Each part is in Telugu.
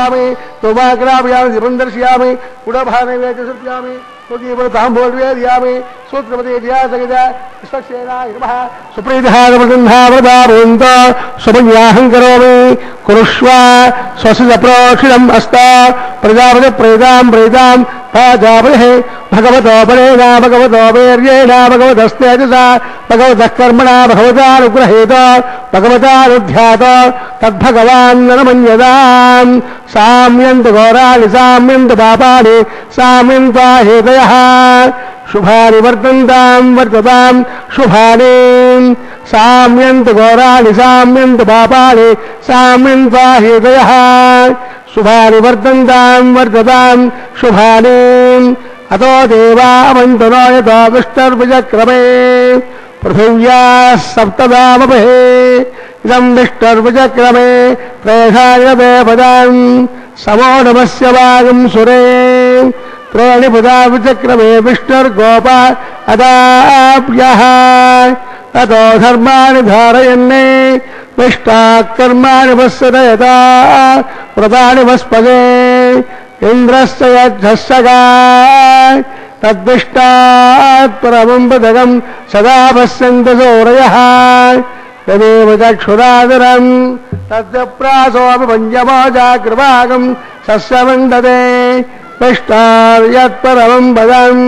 समर्पयामि तोमाग्रापयामि दीपं दर्शयामि पुडभानवे च सत्यामि ताम्बूलवेदयामि सूत्रपति स्वक्षेनाय नमः सुप्रीतिहारवृन्दावृदावृन्द सुमन्याहं करोमि कुरुष्व स्वस्य प्रोक्षिणम् अस्ता प्रजापति प्रेदां प्रेदां प्रजापतिः भगवतो बलेन भगवतो वीर्येण भगवतस्तेजसा भगवतः कर्मणा भगवतानुग्रहेत भगवतानुध्यात तद्भगवान् नमन्यतां साम्यन्तु घोराणि साम्यन्तु पापानि साम्यन्त्वा हेतयः शुभानि वर्तन्तां वर्ततां शुभानि साम्यन्तु घोराणि साम्यन्तु पापानि साम्यन्त्वा हेतयः शुभानि वर्तन्तां वर्ततां शुभानि अतो देवावन्तु नो यतो विष्णुर्विचक्रमे पृथिव्याः सप्तदामपहे इदं विष्णुर्विचक्रमे प्रेषाय देवदां समोढमस्य वागं सुरे प्रेणिपुदा विचक्रमे विष्णुर्गोपा अदाप्यः ततो धर्माणि धारयन्ने विष्टाः कर्माणि वत्सदयता व्रतानि वस्पदे इन्द्रस्य यज्ञस्सगाय तद्विष्टात् परमं पदकं सदा पश्यन्तु सूरयः तदेव चक्षुरादरं तद्व्यप्रासोऽपि पञ्चमो जागृभागं सस्यमण्डते विष्टार्यत्परमं पदं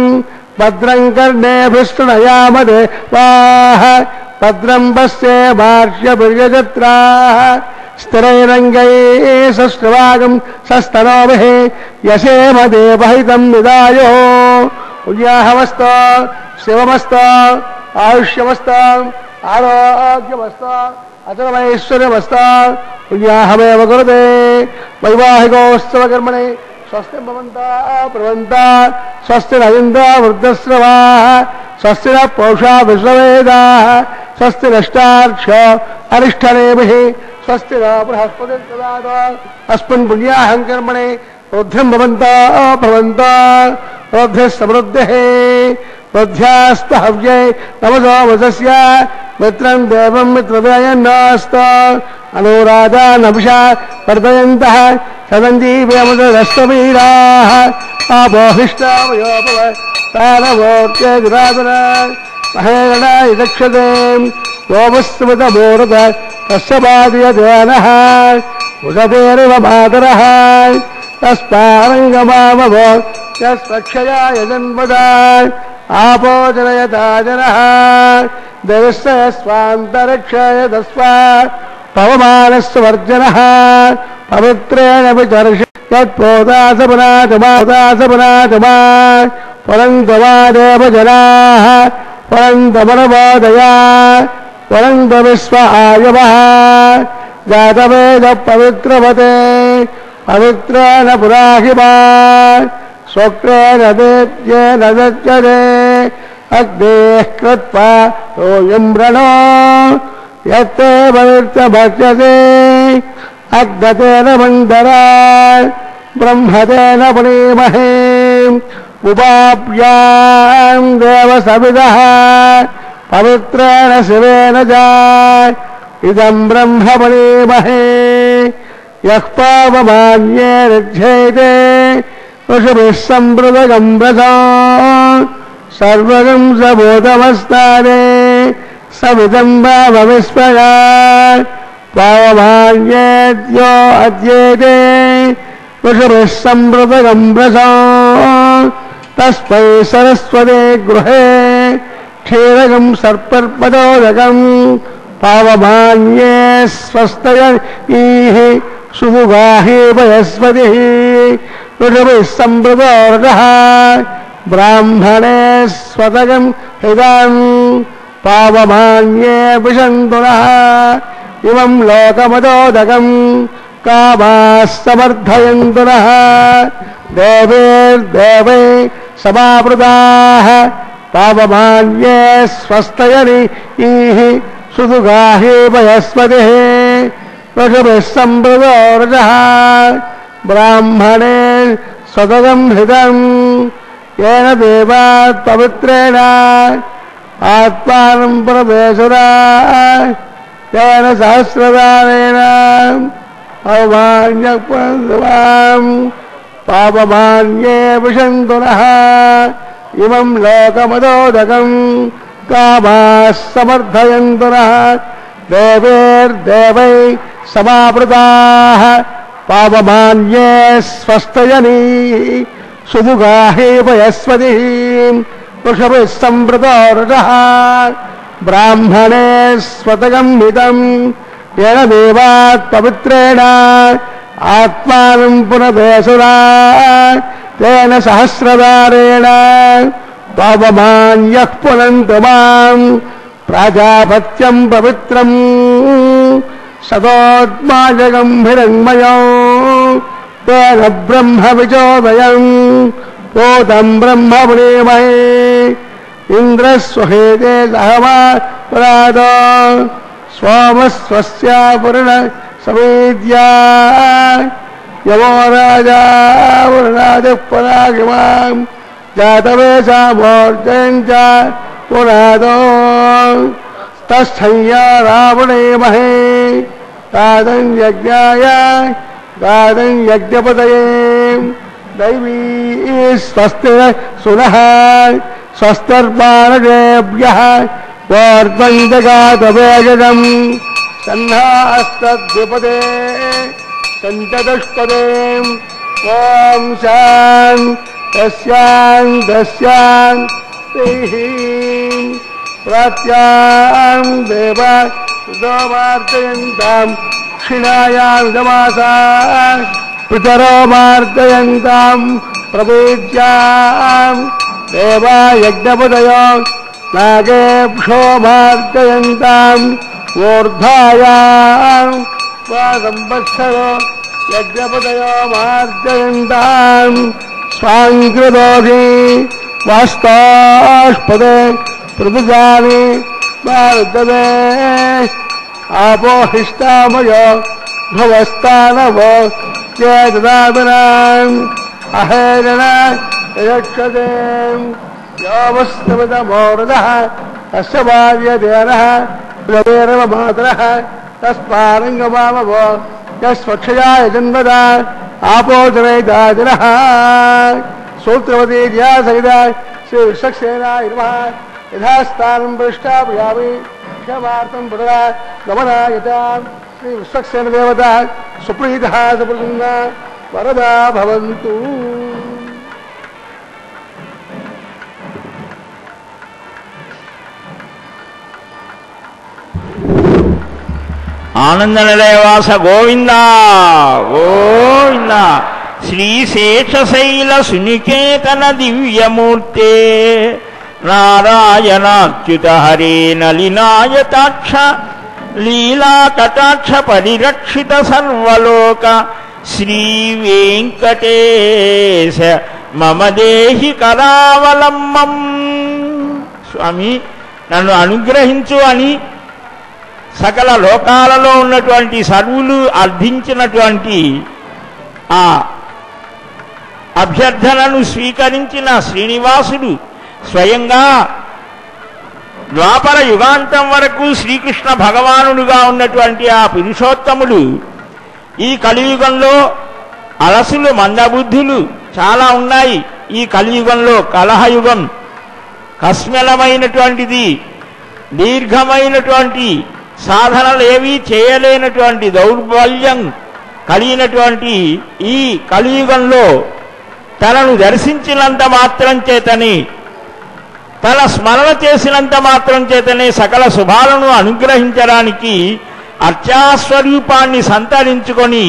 भद्रं कर्णेभिस्तृणयामदे वाह भद्रं पश्ये भाष्यभिर्यजत्राः स्थिरैरङ्गैः सश्रवागं सस्तनोभिः यशेम देवहितं विदायो उद्याहमस्त शिवमस्त आयुष्यमस्त आरोग्यमस्त अचरमैश्वर्यमस्त उद्याहमेव कुरुते वैवाहिकोत्सवकर्मणे स्वस्ति भवन्तः प्रवन्ता स्वस्ति न इन्द्रो वृद्धश्रवाः स्वस्ति न पूषा विश्ववेदाः स्वस्ति नष्टार्क्ष्यो अरिष्ठनेमिः स्वस्ति न बृहस्पतिर्ददातु अस्मिन् पुण्याहं कर्मणे रुद्रं भवन्तः प्रवन्ता रुद्धिः समृद्धिः रुद्ध्यास्तु हव्ये नमसो वसस्य मित्रं देवं मित्रदयन्नास्त अनुराधा नभिषा वर्धयन्तः सदञ्जीव्यमुदरस्तवीराः आपोहिष्टावयोपव तानवोर्चेदिरादर महेरणाय दक्षते योमस्मृतमूर्त तस्य पादयदेनः उदतेरिव मातरः तस्मारङ्गमावव यस्वक्षयाय जन्मदा आपो जनयता जनः देवस्य स्वान्तरिक्षाय तस्मा पवमानस्य वर्जनः पवित्रेण विचर्ष यत्पोदासपुनातमा परन्तमा देवजनाः परन्तमनवोदया परन्तविश्व आयवः जातवेद पवित्रवते पवित्रेण पुराहिमा स्वक्रेण देत्येन दच्यते अग्नेः कृत्वा सोऽयं व्रणो यत्ते पवित्रभक्ष्यते अग्नतेन मन्दरा ब्रह्मतेन पुनीमहे उपाप्यां देवसविदः पवित्रेण शिवेन च इदं ब्रह्म पुनीमहे यः पावमान्ये ऋध्येते ऋषिभिः सम्पृतगं व्रतो सर्वगं सबोधमस्ताने सविदं भावविस्मया पावमान्येद्यो अद्येते ऋषिभिः सम्पृतगं व्रतो तस्मै सरस्वते गृहे क्षीरगं सर्पर्पदोदकं पावमान्ये स्वस्तयैः सुमुगाहि वयस्पतिः ऋषिभिः सम्पृतोर्गः ब्राह्मणे स्वतगं हृदं पावमान्ये विशन्तुनः इमं लोकमदोदकं कामाः समर्थयन्तु नः देवैर्देवै समावृताः पावमान्ये स्वस्तयनीः सुदुगाहि वयस्पतिः ऋषिभिः सम्पृतोर्गः ब्राह्मणे स्वतगं हृदं येन देवात् पवित्रेण आत्मानं प्रवेशुरा येन सहस्रदानेन అవమాన్యం పాపమాన్యే విశంతునః ఇమం లోకమదోదకం కామాః సమర్థయంతునః దేవైర్దేవై సమావృతాః పాపమాన్యే స్వస్తయని సుముఖాహే వయస్వతి వృషభిः సంవృతో రజః బ్రాహ్మణే స్వతగంహితం येन देवात् पवित्रेण आत्मानं पुनभेसुरा तेन सहस्रदारेण पावमान्यः पुनन्तु मां प्राजापत्यं पवित्रं सदोत्माजगम्भिरन्मयो तेन ब्रह्म विचोदयं पूतं ब्रह्म पुणीमहे इन्द्रस्वहेते सहमा पुरादो स्वामस्वस्य पुरुण समेद्या यमो राजा वरुणादिः परागिमां जातवेषामोर्जयञ्च पुरादो तस्थय्या रावणेमहे गादं यज्ञाय गादं यज्ञपतये दैवी स्वस्ति सुनः स्वस्तिर्मानजेभ्यः वार्तं जगातवेजनं सन्नास्तद्विपदे सञ्चतुष्पदे ॐ शान्तस्यान्तस्यान्तिः प्रात्यां देवा मार्जयन्तां क्षिणायां दमासा पितरो मार्जयन्तां प्रवेद्यां देवा यज्ञपदयो नागेभ्यो मार्जयन्ताम् ऊर्ध्वायाम् संवत्सरो यज्ञपदयो मार्जयन्ताम् स्वाङ्कृतोऽधि वास्ताष्पदे पृथुजानि मार्जवे आपोहिष्टामयो भवस्तानवो चेतदातनाम् अहेरण यक्षते योमस्तमदमोरदः तस्य भार्यदेनः प्रवेरवमातरः तस्मारङ्गमामवो यस्वक्षया यजन्वदा आपोजनैदादिनः सूत्रवती ध्यासहित श्रीविश्वक्सेनाय नमः यथास्थानं प्रतिष्ठापयामि क्षमार्थं पुनरा गमनायतां श्रीविश्वक्सेनदेवता सुप्रीतः सुप्रसन्ना वरदा भवन्तु। ఆనందనిలయవాస గోవింద గోవింద శ్రీశేషశైల సునికేతన దివ్యమూర్తే నారాయణాచ్యుత హరే నలినాయతాక్ష లీలాకటాక్ష పరిరక్షిత సర్వలోక శ్రీ వెంకటేశ మమ దేహి కరావలంబం. స్వామి నన్ను అనుగ్రహించు అని సకల లోకాలలో ఉన్నటువంటి సర్వులు అర్థించినటువంటి ఆ అభ్యర్థనను స్వీకరించిన శ్రీనివాసుడు స్వయంగా ద్వాపర యుగాంతం వరకు శ్రీకృష్ణ భగవానుడుగా ఉన్నటువంటి ఆ పురుషోత్తముడు ఈ కలియుగంలో అలసులు మందబుద్ధులు చాలా ఉన్నాయి. ఈ కలియుగంలో కలహయుగం కస్మలమైనటువంటిది, దీర్ఘమైనటువంటి సాధనలేవీ చేయలేనటువంటి దౌర్బల్యం కలిగినటువంటి ఈ కలియుగంలో తనను దర్శించినంత మాత్రం చేతనే, తన స్మరణ చేసినంత మాత్రం చేతనే సకల శుభాలను అనుగ్రహించడానికి అర్చాస్వరూపాన్ని సంతరించుకొని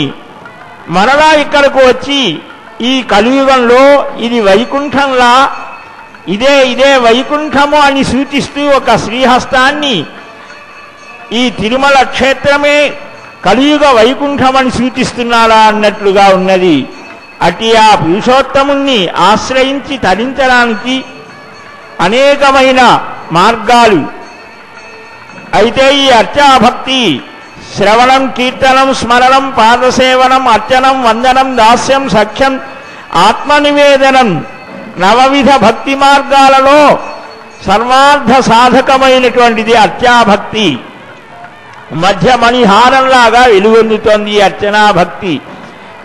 మరలా ఇక్కడకు వచ్చి ఈ కలియుగంలో ఇది వైకుంఠంలా, ఇదే వైకుంఠము అని సూచిస్తూ ఒక శ్రీహస్తాన్ని, ఈ తిరుమల క్షేత్రమే కలియుగ వైకుంఠమని సూచిస్తున్నారా అన్నట్లుగా ఉన్నది. అట్టి ఆ పురుషోత్తముణ్ణి ఆశ్రయించి తరించడానికి అనేకమైన మార్గాలు. అయితే ఈ అర్చాభక్తి శ్రవణం, కీర్తనం, స్మరణం, పాదసేవనం, అర్చనం, వందనం, దాస్యం, సఖ్యం, ఆత్మనివేదనం నవవిధ భక్తి మార్గాలలో సర్వార్థ సాధకమైనటువంటిది అర్చాభక్తి. మధ్య మణిహారంలాగా వెలుగొందుతోంది ఈ అర్చనా భక్తి.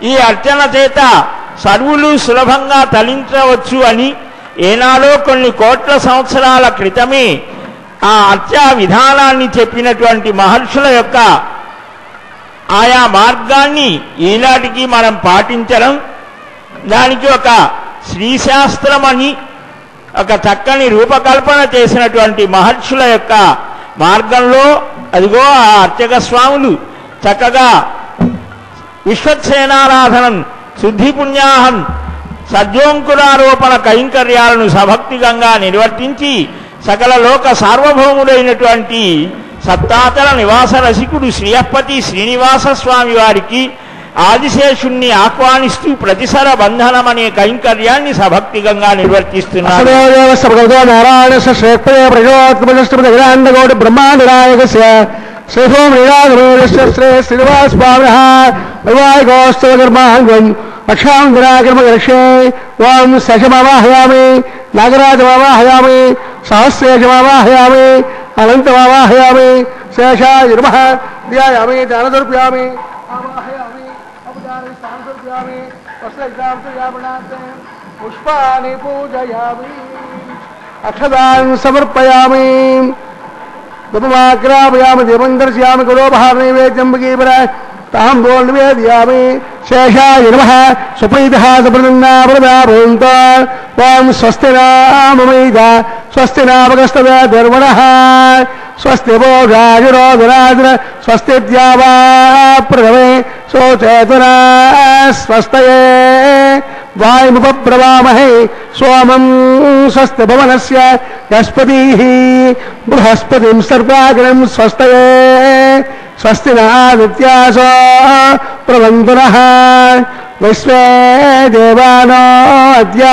ఈ అర్చన చేత సర్వులు సులభంగా తలించవచ్చు అని ఏనాడో కొన్ని కోట్ల సంవత్సరాల క్రితమే ఆ అర్చా విధానాన్ని చెప్పినటువంటి మహర్షుల యొక్క ఆయా మార్గాన్ని ఈనాటికి మనం పాటించడం, దానికి ఒక శ్రీశాస్త్రం అని ఒక చక్కని రూపకల్పన చేసినటువంటి మహర్షుల యొక్క మార్గంలో అదిగో ఆ అర్చక స్వాములు చక్కగా విశ్వక్సేనారాధనం, శుద్ధి పుణ్యాహం, సజ్జోంకురారోపణ కైంకర్యాలను సభక్తిగంగా నిర్వర్తించి సకల లోక సార్వభౌముడైనటువంటి సప్తాతల నివాస రసికుడు శ్రీయప్పతి శ్రీనివాస స్వామి వారికి ఆదిశేషుణ్ణి ఆహ్వానిస్తూ ప్రతిసర బంధనం అనే కైంకర్యాన్ని సభక్తిగంగా నిర్వర్తిస్తున్నారు. నారాయణ శ్రేష్ఠే ప్రజోత్మజోడి బ్రహ్మాండనాయక శ్రీభూమి శ్రీ శ్రీనివాస వైవాహికోస్తవకర్మాంగం లక్షాంతరాకర్మగర్షే ఓం శశమావాహయామి, నాగరాజమావాహయామి, సహస్రేషమావాహయామి, అనంతమావాహయామి, శేషాయ నమః ధ్యాయామి, దానదర్పయామి, ఆవాహయామి, అపదాని స్థానదర్పయామి, వస్త్రగ్రామయామి, పుష్పాని పూజయామి, అక్షదాన్ సమర్పయామి, ధూపమాగ్రాపయామి, దీపం దర్శయామి, గురోపహారనైవేద్యం భగీపర తాంబూల నివేదయామి. శేషాయ నమః సుప్రీతః సుప్రసన్నావృదాభూంతో ఓం స్వస్తి నామమైద స్వస్తి నామగస్తవేర్వణః స్వస్తి భోజాజురోధరాజుర స్వస్తి ద్యావా ప్రథమే సోచేతనా స్వస్తయే వాయుముపబ్రవామహే సోమం స్వస్తి భవనస్య యస్పతిః బృహస్పతిం సర్వాగ్రం స్వస్తయే స్వస్తి నాదిత్యాసో ప్రవంతునః విశ్వే దేవానో అద్య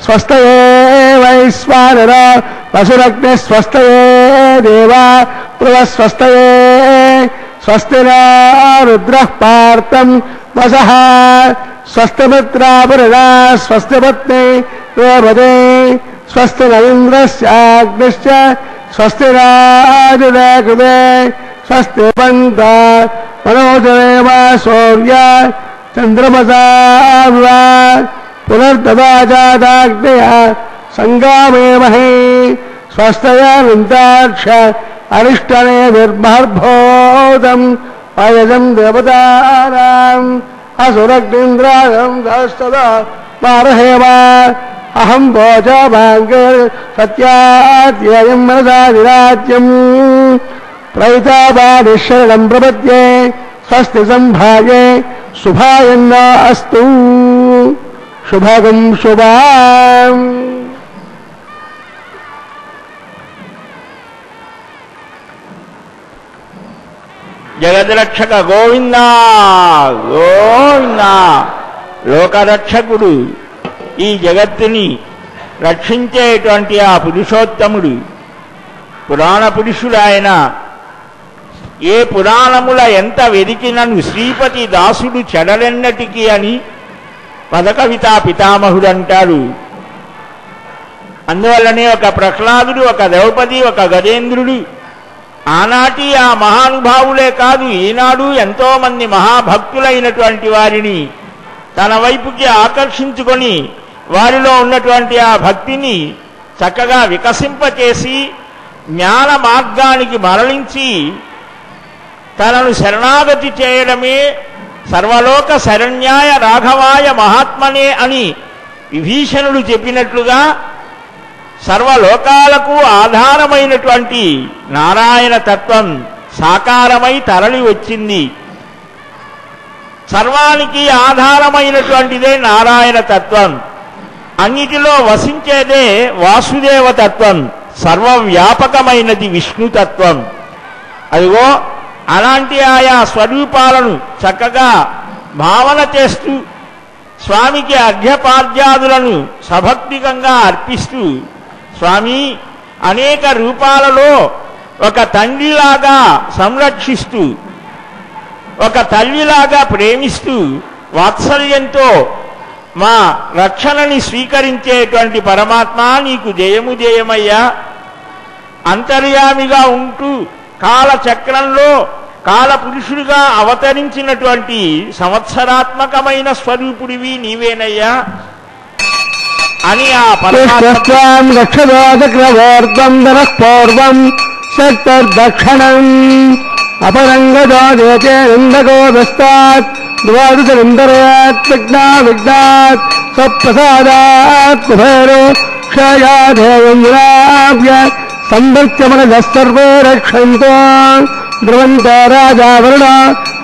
స్వస్తయే వైశ్వానర వసురగ్ని స్వస్తయే దేవా ప్రవస్వస్తయే స్వస్తి రుద్రః పార్థం వసః స్వస్తి మిత్రాపరుణా స్వస్తి పత్ని రేవతే స్వస్తి నరేంద్రస్యాగ్నిశ్చ స్వస్తి రాజురేకృతే స్వస్తి పంత మనోజరేమ సూర్య చంద్రమసా పునర్దదాజాదాగ్నయ సంగామేమహే స్వస్తయానంతాక్ష అరిష్టనే నిర్మహర్భోదం అయజం దేవతానాం అసురగ్నింద్రాయం దాస్తదా మారహేమ అహం భోజాభాంగే సత్యాధ్యేయం మనసాదిరాజ్యం ప్రయితాబాదిశరణం ప్రపద్యే స్వస్తి సంభాగే శుభాయన్న అస్తు శుభగం శుభాం. జగద్రక్షక గోవిందా గోవిందా. లోకరక్షకుడు, ఈ జగత్తుని రక్షించేటువంటి ఆ పురుషోత్తముడు, పురాణ పురుషుడు ఆయన. ఏ పురాణముల ఎంత వెదికినను శ్రీపతి దాసుడు చెడలెన్నటికి అని పదకవితా పితామహుడు అంటారు. అందువల్లనే ఒక ప్రహ్లాదుడు, ఒక ద్రౌపది, ఒక గజేంద్రుడు, ఆనాటి ఆ మహానుభావులే కాదు ఈనాడు ఎంతో మంది మహాభక్తులైనటువంటి వారిని తన వైపుకి ఆకర్షించుకొని వారిలో ఉన్నటువంటి ఆ భక్తిని చక్కగా వికసింపచేసి జ్ఞాన మార్గానికి మరలించి తనను శరణాగతి చేయడమే సర్వలోక శరణ్యాయ రాఘవాయ మహాత్మనే అని విభీషణుడు చెప్పినట్లుగా సర్వలోకాలకు ఆధారమైనటువంటి నారాయణ తత్వం సాకారమై తరలి వచ్చింది. సర్వానికి ఆధారమైనటువంటిదే నారాయణ తత్వం, అన్నిటిలో వసించేదే వాసుదేవ తత్వం, సర్వవ్యాపకమైనది విష్ణుతత్వం. అదిగో అలాంటి ఆయా స్వరూపాలను చక్కగా భావన చేస్తూ స్వామికి అర్ఘ్యపాద్యాదులను సభక్తికంగా అర్పిస్తూ స్వామి అనేక రూపాలలో ఒక తండ్రిలాగా సంరక్షిస్తూ, ఒక తల్లిలాగా ప్రేమిస్తూ వాత్సల్యంతో మా రక్షణని స్వీకరించేటువంటి పరమాత్మ నీకు జయము జయమయ్యా. అంతర్యామిగా ఉంటూ కాలచక్రంలో కాలపురుషుడిగా అవతరించినటువంటి సంవత్సరాత్మకమైన స్వరూపుడివి నీవేనయ్యా అని ఆ పరమాత్మ పూర్వం సత్తర్దక్షిణం అపరంగోదస్తాత్ ద్వాదశందరయాత్ విఘ్నాత్ సప్రసాదాత్ కుబేరో క్షయాధేయంద్రాభ్య సందర్శమన సర్వే రక్షంతో ధ్రువంత రాజా వరుణ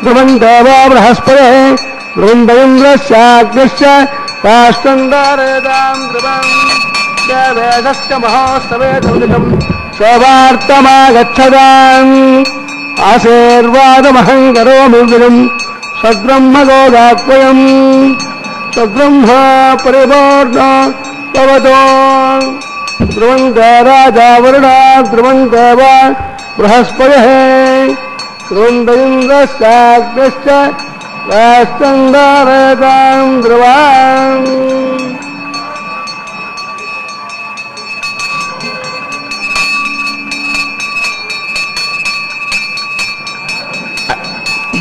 ధ్రువంత వా బృహస్పతి ధ్రువంతేంద్రస్యాగ్నిశ్చ రాష్ట్రందారేదాం ధ్రువం వేదశ్చ మహోత్సవే ధృతం శోభార్తమాగచ్చదాం ఆశీర్వాదమహం కరోమి వినం సద్బ్రహ్మగోదాత్వయం సద్బ్రహ్మ పరిపూర్ణ భవతో ధ్రువంత రాజా వరుణ ధ్రువంత వా బృహస్పతి ధ్రువంత ఇంద్రశ్చాగ్నిశ్చ రాష్ట్రందారేదాం ధ్రువం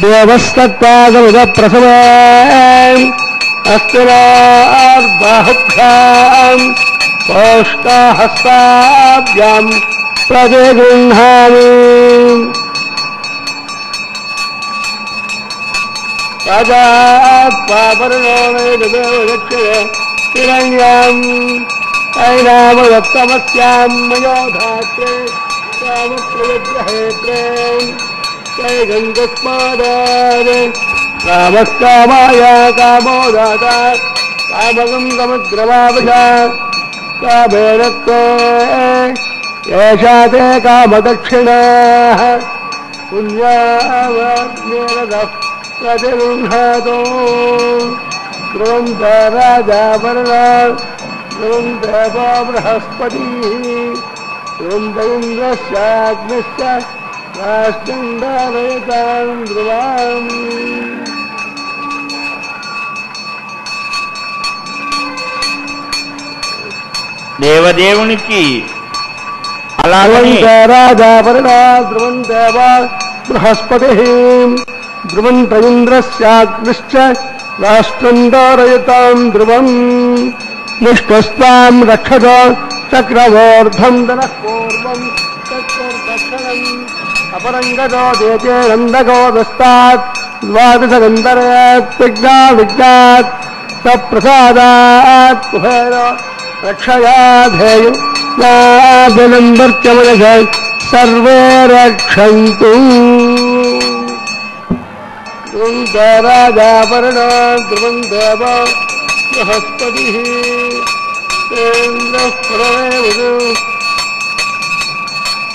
దేవస్తత్పాదముద ప్రసవే అస్తిరార్బాహుభ్యాం పౌష్టాహస్తాభ్యాం ప్రతిగృహామి రాజాత్పాపరణోక్షిరణ్యాం ఐనామదత్తమస్యాం మయోధాత్రే కామప్రవిగ్రహేత్రే గంగస్మాదారే కామకామాయ కామోదాత కామగం గమద్రవాభజ కామేరత్వే ఏషా తే కామదక్షిణా పుణ్యావజ్ఞేరదః ప్రతిగృహ్ణాతో ధ్రువంత రాజా వరుణ ధ్రువంత వా బృహస్పతిః ధ్రువంత ఇంద్రశ్చాగ్నిశ్చ రాష్ట్రందారేతాం ధ్రువం దేవదేవునికి అలాగని రాజా వరుణ ధ్రువంత వా బృహస్పతిః ధ్రువంత ఇంద్రస్యాగ్నిశ్చ రాష్ట్రందారయతాం ధ్రువం నిష్ఠస్త్వాం రక్షత చక్రవోర్ధం దనః పూర్వం తత్తర్దక్షిణం అపరంగదో దేతే నందగోదస్తాత్ ద్వాదశగంధర్యాత్ విఘ్నాత్ సప్రసాదాత్ కుబేరో రక్షయాధేయం నాభినందర్చమనఘ సర్వే రక్షంతు ధ్రువంత రాజా వరుణ ధ్రువంత వా బృహస్పతిః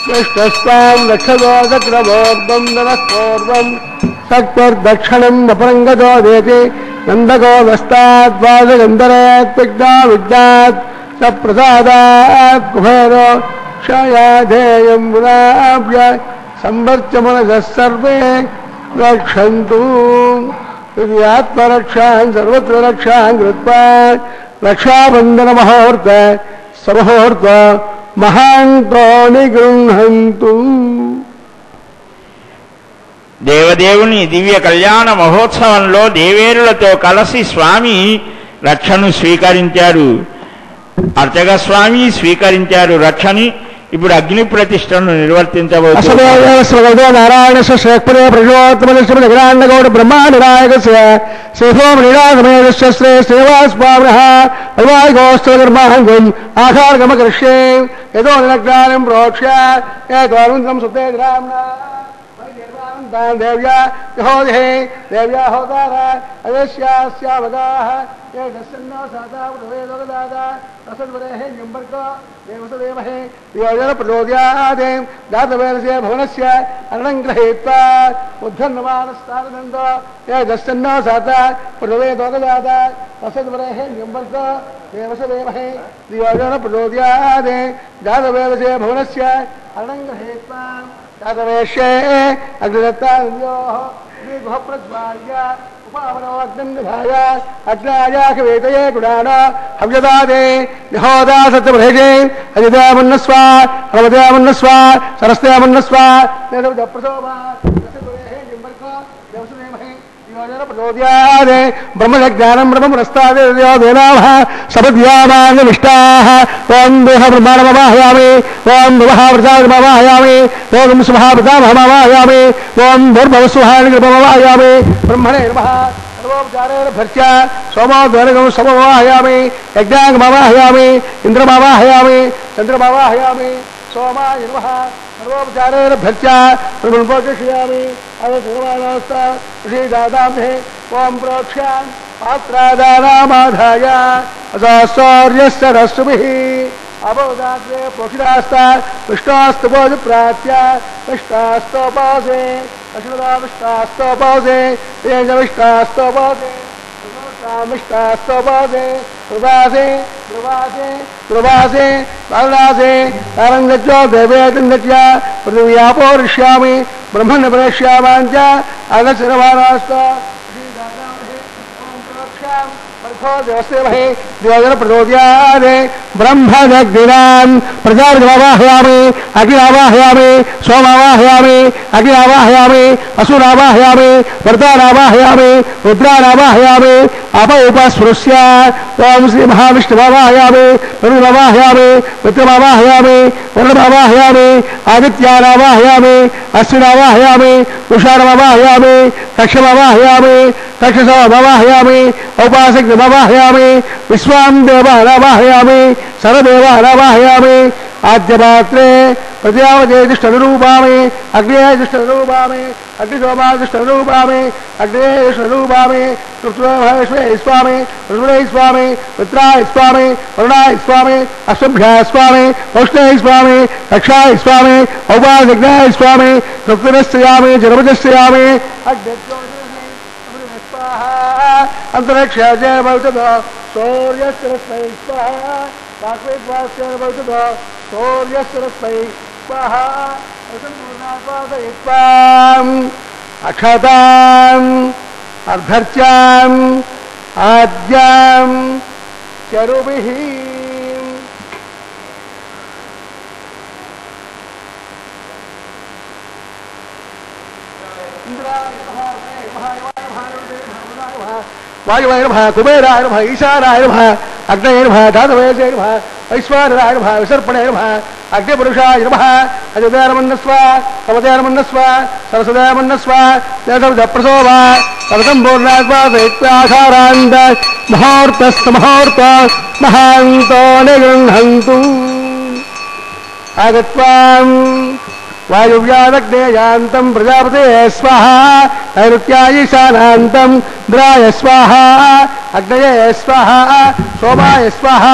కృష్ణస్వాం రక్షదోదక్రమోర్ధం దనః పూర్వం సక్తర్దక్షిణం అపరంగదో దేతి నందగోదస్తాత్ ద్వాదశగంధర్యాత్ విఘ్నాత్ సప్రసాదాత్ కుబేరో క్షయాధేయం ముదాభ్య సంవర్చమనసః సర్వే రక్షంతు ఆత్మరక్షాం సర్వత్ర రక్షాం కృత్వా రక్షాబంధన మహోర్త సమహోర్త మహాంతో నిగృహంతు. దేవదేవుని దివ్య కళ్యాణ మహోత్సవంలో దేవేరులతో కలిసి స్వామి రక్షను స్వీకరించారు. అర్చక స్వామి స్వీకరించారు రక్షని. ఇప్పుడు అగ్ని ప్రతిష్టను నిర్వర్తించబోతున్నారు. నారాయణ శ్రేష్ఠే ప్రజోత్తమగౌడ బ్రహ్మానిరాయక శ్రీభోమీరాగమేశ్వర శ్రీవాస్వామిన వైవాహికోస్తర్మాంగం ఆధారగమకృష్యే యదో నిలగ్నానం ప్రోక్ష్య ఏం సుతేద్రామ్నా దేవ్యా యహోదే దేవ్యా హోదార అవేశ్యాస్యావగాః ఏ దస్సన్నో సాదా ఉదవేదోదాదా రసద్వరేహే యంబర్కో దేవసదేవహే యోజన ప్రచోదయాదే గాతవేదసే భవనస్య అరణం గ్రహీత్వా ఉద్ధన్నమానస్తానందో ఏ దస్సన్నో సాదా ఉదవేదోదాదా రసద్వరేహే యంబర్కో దేవసదేవహే యోజన ప్రచోదయాదే గాతవేదసే భవనస్య అరణం గ్రహీత్వా కాదవేశ్యే అగ్నిదత్తాన్యోః దీర్ఘప్రజ్వాల్య ఉపావనోగ్నిధాయ అగ్నాయాకవేదయే గుణానా హవ్యదాదే యహోదా సత్యమృహే అజిదామన్నస్వా రమదేమన్నస్వా సరస్తేమన్నస్వా నేదప్రసోమా ब्रह्मज्ञानं ब्रह्मप्रस्तादेनामः सपद्यामानिष्टाः ओं देह ब्रह्माणमवाहयामि ओं महावृतामवाहयामि ओं सुमहावृतामहमवाहयामि ओं भूर्भवस्वहानिर्भमवाहयामि ब्रह्मणे नमः सर्वोपचारेण भर्त्या सोमोद्वरगं समवाहयामि यज्ञाङ्गमवाहयामि इन्द्रमवाहयामि चन्द्रमवाहयामि सोमाय नमः सर्वोपचारेण भर्त्या प्रभुर्भोजयामि अवसर्वानास्ता ऋषिदादामहे ओं प्रोक्ष्यान् पात्रादानामाधाय असास्वर्यस्य रश्मिः अबोधाग्रे प्रोक्षितास्ता विष्णास्तुपोजप्राप्य विष्णास्तोपासे अश्वदा विष्णास्तोपासे तेजविष्णास्तोपासे मिष्टास्तोपासे प्रभासे प्रभासे प्रभासे कालनासे तारङ्गज्जो देवेतङ्गज्य पृथिव्यापोरिष्यामि ब्रह्मन् प्रेष्यामाञ्च अगच्छरवानास्त देवस्तेमहे दिवाजन प्रचोदयादे ब्रह्मजग्निनान् प्रजापतिमावाहयामि अग्निमावाहयामि सोमावाहयामि अग्निमावाहयामि असुरावाहयामि वर्तानावाहयामि रुद्रानावाहयामि अप उपस्पृश्य ओं श्री महाविष्णुमावाहयामि प्रभुमावाहयामि मित्रमावाहयामि वरुणमावाहयामि आदित्यानावाहयामि अश्विनावाहयामि उषाणमावाहयामि कक्षमावाहयामि कक्षसमावाहयामि औपासक्तिमावाहयामि विश्वां देवानावाहयामि सर्वदेवानावाहयामि आद्यपात्रे प्रजापतिष्ठरूपामि अग्नेयष्ठरूपामि अग्निसोमाष्ठरूपामि अग्नेयष्ठरूपामि ऋतुमहेश्वे स्वामी ऋषुणे स्वामी मित्राय स्वामी वरुणाय स्वामी अश्वभ्याय स्वामी वैष्णवे स्वामी कक्षाय स्वामी औपासज्ञाय स्वामी ऋतुरस्यामि जन्मजस्यामि अंतरिक्षाय भवतु सूर्यस्मै स्वाहा काकवेद्वास्य भवतु सूर्यस्मै स्वाहा संपूर्णापादयित्वाम् अक्षताम् अर्धर्च्याम् आद्याम् चरुभिः वायुवाय नमः कुबेराय नमः ईशानाय नमः अग्नये नमः धातवे नमः वैश्वानराय नमः विसर्पणे नमः अग्निपुरुषाय नमः अजदानमन्नस्व कवदानमन्नस्व सरसदानमन्नस्व तेजप्रसोभ तवतं पूर्णात्वासारान्त मुहूर्तस्तमुहूर्त महान्तो निगृह्णन्तु आगत्वाम् वायुव्यादग्नेयान्तं प्रजापते स्वाहा नैऋत्याय ईशानान्तं द्राय स्वाहा अग्नये स्वाहा सोमाय स्वाहा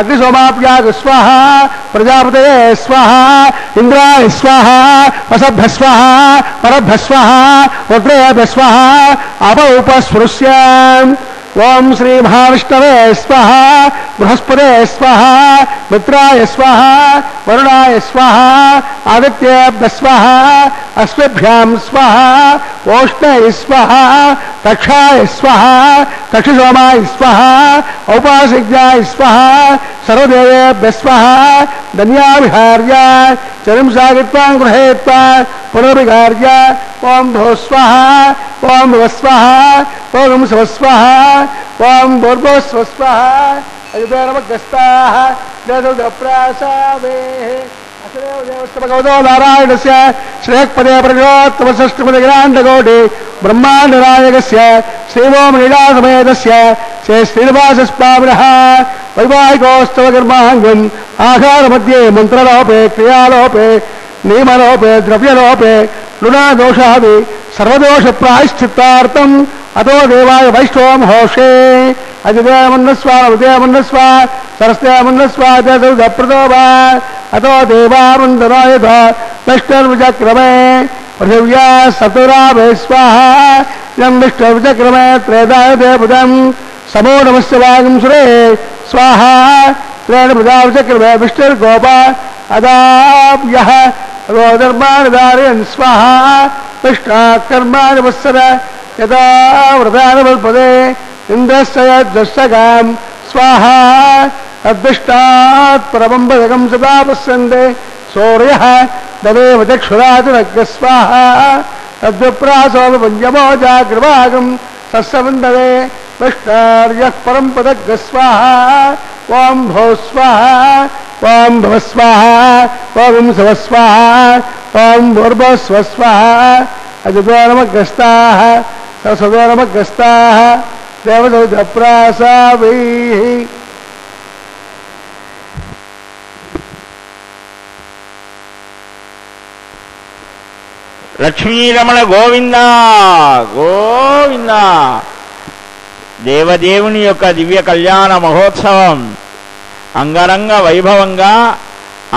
अग्निसोमाप्याग स्वाहा प्रजापते स्वाहा इंद्राय स्वाहा वसभ्य स्वाहा परभ्य स्वाहा वक्रेभ्य स्वाहा अप उपस्पृश्याम् ओं श्री महाविष्णवे स्वाहा बृहस्पते स्वाहा मित्राय स्वाहा वरुणाय स्वाहा आदित्येभ्यः स्वाहा अश्वभ्यां स्वाहा ओष्णये स्वाहा कक्षाय स्वाहा कक्षसोमाय स्वाहा औपासज्ञाय स्वाहा सर्वदेवेभ्यः स्वाहा धन्याविहार्य चरं सागित्वां गृहीत्वा पुनर्विहार्य ओं भो स्वाहा ओं भव स्वाहा ओं स्व स्वाहा ओं भूर्भुवः स्वः स्वाहा अजोनमगस्ताः भगवतो नारायणस्य श्रेयःपदे प्रजोत्तमषष्टिपदे गिराण्डकोटि ब्रह्माण्डनायकस्य श्रीवोमलीलासमेतस्य श्री श्रीनिवासस्वामिनः वैवाहिकोत्सव कर्माङ्गम् आहारमध्ये मन्त्रलोपे क्रियालोपे नियमलोपे द्रव्यलोपे लुणादोषादि सर्वदोषप्रायश्चित्तार्थम् अतो देवाय वैष्णवं होषे अजदेवमन्नस्व सरस्तेमन्नस्व प्रतोभा अतो देवामन्दनायथ विष्णुर्विचक्रमे पृथिव्या सतुराभे स्वाहा इदं विष्णुर्विचक्रमे त्रेदायते बुधं समो नमस्य वागं सुरे स्वाहा त्रेण प्रजाविचक्रमे विष्णुर्गोप अदाभ्यः रोधर्माणधारयन् स्वाहा विष्णाकर्माणि वत्सर यदा व्रतानुपदे इंद्रस्य यद्दशकां स्वाहा अद्विष्टात् परमं सदा पश्यन्ते सूर्यः तदेव चक्षुराचरज्ञ स्वाहा तद्विप्रासोपञ्चमोजाग्रभागं सस्सवन्दवे विष्णार्यः परं पदग्गः स्वाहा ॐ भो स्वाहा ॐ भव स्वाहा ॐ सव स्वाहा ॐ भूर्भुवः स्वः स्वाहा अजदोरमग्रस्ताः सरस्वतोरमग्रस्ताः देवदौतप्रासाभिः లక్ష్మీరమణ గోవింద గోవింద. దేవదేవుని యొక్క దివ్య కళ్యాణ మహోత్సవం అంగరంగ వైభవంగా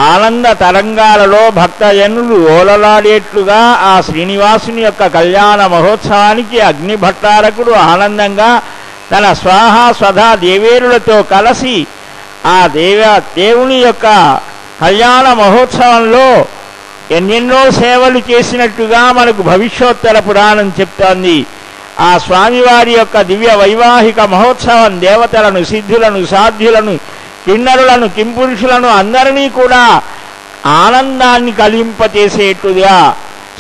ఆనంద తరంగాలలో భక్తజనులు ఓలలాడేట్లుగా ఆ శ్రీనివాసుని యొక్క కళ్యాణ మహోత్సవానికి అగ్నిభట్టారకుడు ఆనందంగా తన స్వాహ స్వధా దేవేరులతో కలిసి ఆ దేవుని యొక్క కళ్యాణ మహోత్సవంలో ఎన్నెన్నో సేవలు చేసినట్టుగా మనకు భవిష్యోత్తర పురాణం చెప్తోంది. ఆ స్వామివారి యొక్క దివ్య వైవాహిక మహోత్సవం దేవతలను, సిద్ధులను, సాధ్యులను, కిన్నరులను, కింపురుషులను అందరినీ కూడా ఆనందాన్ని కలింపచేసేట్టుగా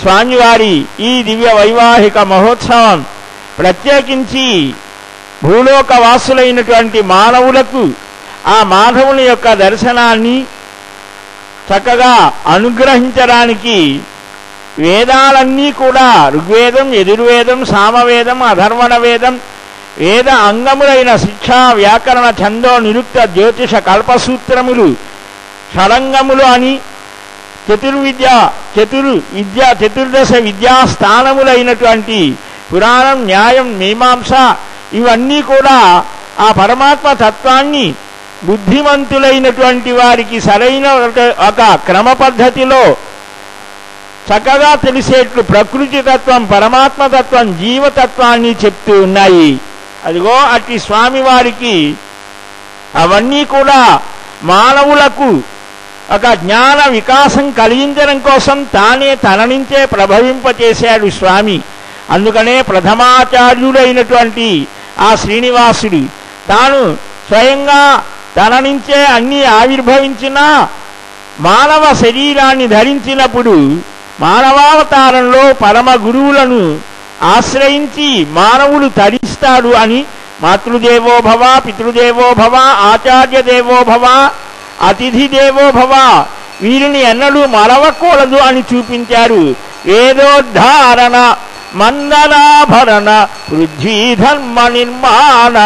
స్వామివారి ఈ దివ్య వైవాహిక మహోత్సవం ప్రత్యేకించి భూలోక వాసులైనటువంటి మానవులకు ఆ మాధవుని యొక్క దర్శనాన్ని చక్కగా అనుగ్రహించడానికి వేదాలన్నీ కూడా ఋగ్వేదం, యజుర్వేదం, సామవేదం, అధర్వణ వేదం, వేద అంగములైన శిక్షా, వ్యాకరణ, ఛందో, నిరుక్త, జ్యోతిష, కల్పసూత్రములు, షడంగములు అని చతుర్దశ విద్యాస్థానములైనటువంటి పురాణం, న్యాయం, మీమాంస ఇవన్నీ కూడా ఆ పరమాత్మ తత్వాన్ని బుద్ధిమంతులైనటువంటి వారికి సరైన ఒక క్రమ పద్ధతిలో చక్కగా తెలిసేట్లు ప్రకృతి తత్వం, పరమాత్మ తత్వం, జీవతత్వాన్ని చెప్తూ ఉన్నాయి. అదిగో అట్టి స్వామివారికి అవన్నీ కూడా మానవులకు ఒక జ్ఞాన వికాసం కలిగించడం కోసం తానే తన నుంచే ప్రభవింపచేశాడు స్వామి. అందుకనే ప్రథమాచార్యుడైనటువంటి ఆ శ్రీనివాసుడు తాను స్వయంగా తన నుంచే అన్నీ ఆవిర్భవించిన మానవ శరీరాన్ని ధరించినప్పుడు మానవావతారంలో పరమ గురువులను ఆశ్రయించి మానవులు తరిస్తాడు అని మాతృదేవో భవ, పితృదేవో భవ, ఆచార్య దేవో భవ, అతిథి దేవో భవ వీరిని ఎన్నడూ మరవకూడదు అని చూపించారు. వేదోద్ధారణ, మందనాభరణ, పృథ్వీధర్మ నిర్మాణ,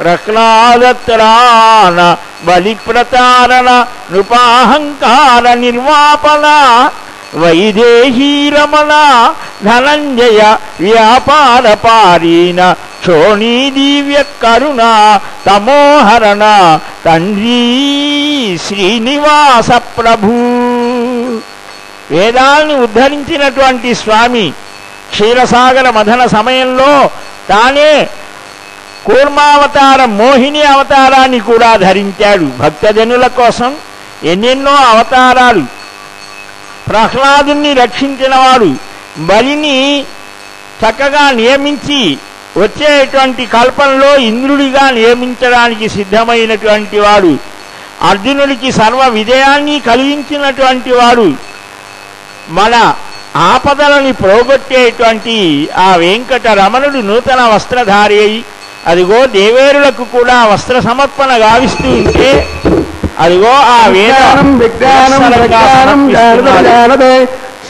ప్రహ్లాదత్రాణ, బలిప్రతారణ, నృపాహంకార నిర్వాపన, వైదేహీరమణ, ధనంజయ వ్యాపార పారీణ, క్షోణీ దివ్య కరుణ తమోహరణ, తండ్రి శ్రీనివాస ప్రభు. వేదాల్ని ఉద్ధరించినటువంటి స్వామి క్షీరసాగర మథన సమయంలో తానే కూర్మావతారం, మోహిని అవతారాన్ని కూడా ధరించాడు. భక్తజనుల కోసం ఎన్నెన్నో అవతారాలు. ప్రహ్లాదుని రక్షించినవాడు, బలిని చక్కగా నియమించి వచ్చేటువంటి కల్పంలో ఇంద్రుడిగా నియమించడానికి సిద్ధమైనటువంటి వాడు, అర్జునుడికి సర్వ విజయాన్ని కలిగించినటువంటి వాడు, మన ఆపదలని పోగొట్టేటువంటి ఆ వెంకటరమణుడు నూతన వస్త్రధారి అయి అదిగో దేవేరులకు కూడా వస్త్ర సమర్పణ గావిస్తూ ఉంటే అదిగో ఆ వేదానం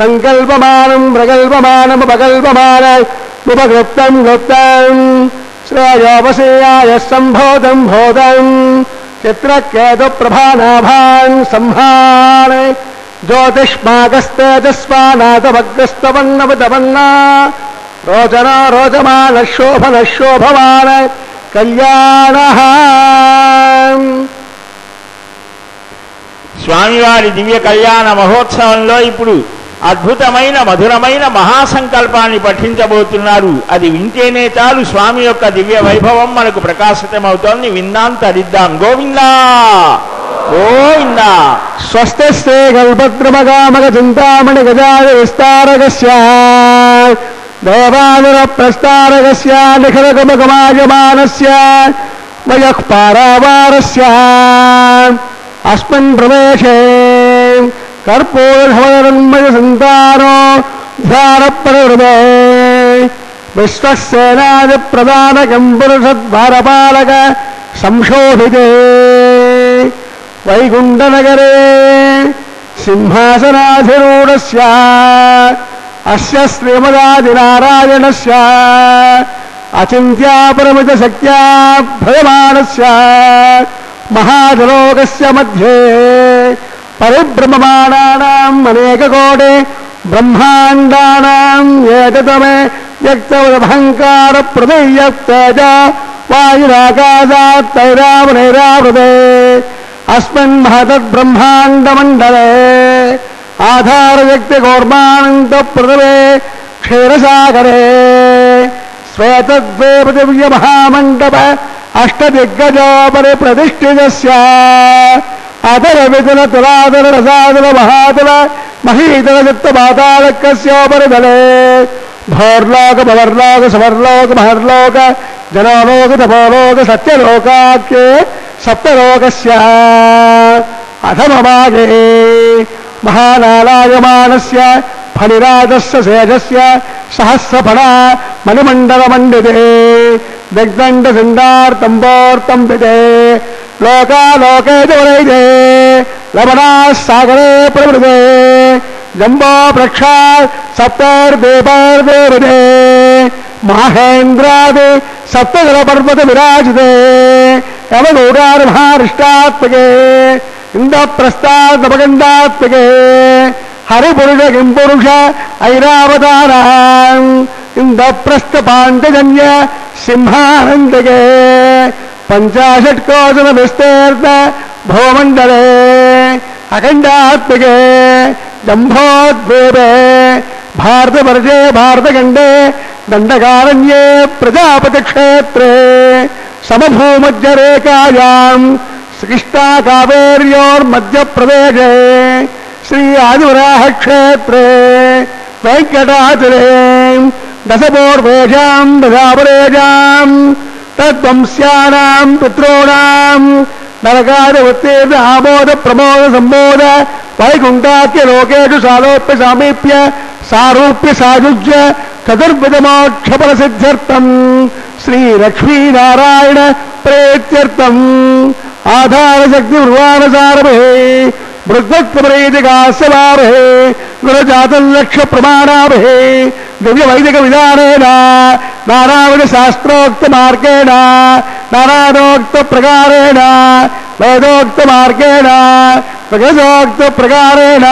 సంకల్పమానం ప్రకల్పమానం ఉపకల్పమానుపగృప్తం గుప్తం శ్రేయోపసేయాయ సంభోదం భోదం చిత్రకేతు ప్రభానాభాన్ సంహార జ్యోతిష్మాగస్తేజస్వానాథభగ్రస్తవన్నవదవన్నా రోచనా రోచమాన శోభన శోభమాన కళ్యాణ. స్వామివారి దివ్య కళ్యాణ మహోత్సవంలో ఇప్పుడు అద్భుతమైన మధురమైన మహాసంకల్పాన్ని పఠించబోతున్నారు. అది వింటేనే చాలు స్వామి యొక్క దివ్య వైభవం మనకు ప్రకాశితమవుతోంది. విందాం, తరిద్దాం. గోవిందా గోవిందా. స్వస్తిస్తే కల్పద్రుమగామక చింతామణి గజాయ విస్తారకస్య దేవానుర ప్రస్తారకస్య నిఖిలగమగమాయమానస్య వయః పారావారస్య అస్మిన్ ప్రవేశే కర్పూరధవనన్మయ సంతానో ఉద్ధార ప్రవృదే విశ్వసేనాది ప్రధానకం పురుషద్వారపాలక సంశోభితే వైకుంఠనగరే సింహాసనాధిరూఢస్య అస్య శ్రీమదాదినారాయణస్య అచింత్యాపరమిత శక్త్యా భయమానస్య మహాజలోకస్య మధ్యే పరిభ్రమమాణానాం అనేకకోటి బ్రహ్మాండానాం ఏతమే వ్యక్తమహంకార ప్రదేయతేజ వాయురాకాశాత్ తైరావనైరావృతే అస్మిన్ మహతద్బ్రహ్మాండమండలే ఆధారవ్యక్తి గౌర్మానంద పృథివే క్షీరసాగరే శ్వేతద్వే పృథివ్య మహామండప అష్టదిగ్గజోపరి ప్రతిష్ఠితస్య అతర వితుల తులాదల రసాదల మహాతుల మహీతల చిత్త పాతాళకస్యోపరి దళే భోర్లోక భవర్లోక సమర్లోక మహర్లోక జనోలోక తపోలోక సత్యలోకాఖ్యే సప్తలోకస్య అథమభాగే మహానాలాయమానస్య ఫణిరాజస్య శేషస్య సహస్రఫణ మణిమండలమండితే దిగ్దండ సిండార్తంబోర్తం పితే లోకాలోకే జవరైతే లవణాసాగరే ప్రవృతే జంబో ప్రక్షా సప్తర్దేపర్దేవదే మహేంద్రాది సప్తజల పర్వత విరాజితే యమగౌడార్ మహారిష్టాత్మకే ఇంద్రప్రస్థాత్మకండాత్మకే హరిపురుష కింపురుష ఐరావతారాం ఇంద్రప్రస్థ పాంచజన్య సింహానందకే పంచాశట్కోశల విస్తీర్ణ భవమండలే అఖండాత్మకే జంభోద్వేపే భారతవర్షే భారతఖండే దండకారణ్యే ప్రజాపతి క్షేత్రే సమభూమధ్యరేఖాయాం కృష్ణా కావేర్యోర్మధ్యప్రదేశే శ్రీ ఆదివరాహ క్షేత్రే వెంకటాచలే దశపూర్వేషాం దశాపరేషాం తద్వంశ్యానాం పితॄణాం నరకాదివృత్తేర్ణ ఆమోద ప్రమోద సంబోధ వైకుంఠాఖ్య లోకేషు సాలోప్య సామీప్య సారూప్య సాయుజ్య చతుర్విధమోక్షఫల సిద్ధ్యర్థం శ్రీ లక్ష్మీనారాయణ ప్రేత్యర్థం ఆధారశక్తి ఉర్వాణసారభే బృహత్ప్రీతికాస్యలాభే గురజాతల్లక్ష ప్రమాణాభే దివ్య వైదిక విధానేన నానావిధ శాస్త్రోక్త మార్గేణ నానాదోక్త ప్రకారేణ వేదోక్త మార్గేణ ప్రగతోక్త ప్రకారేణ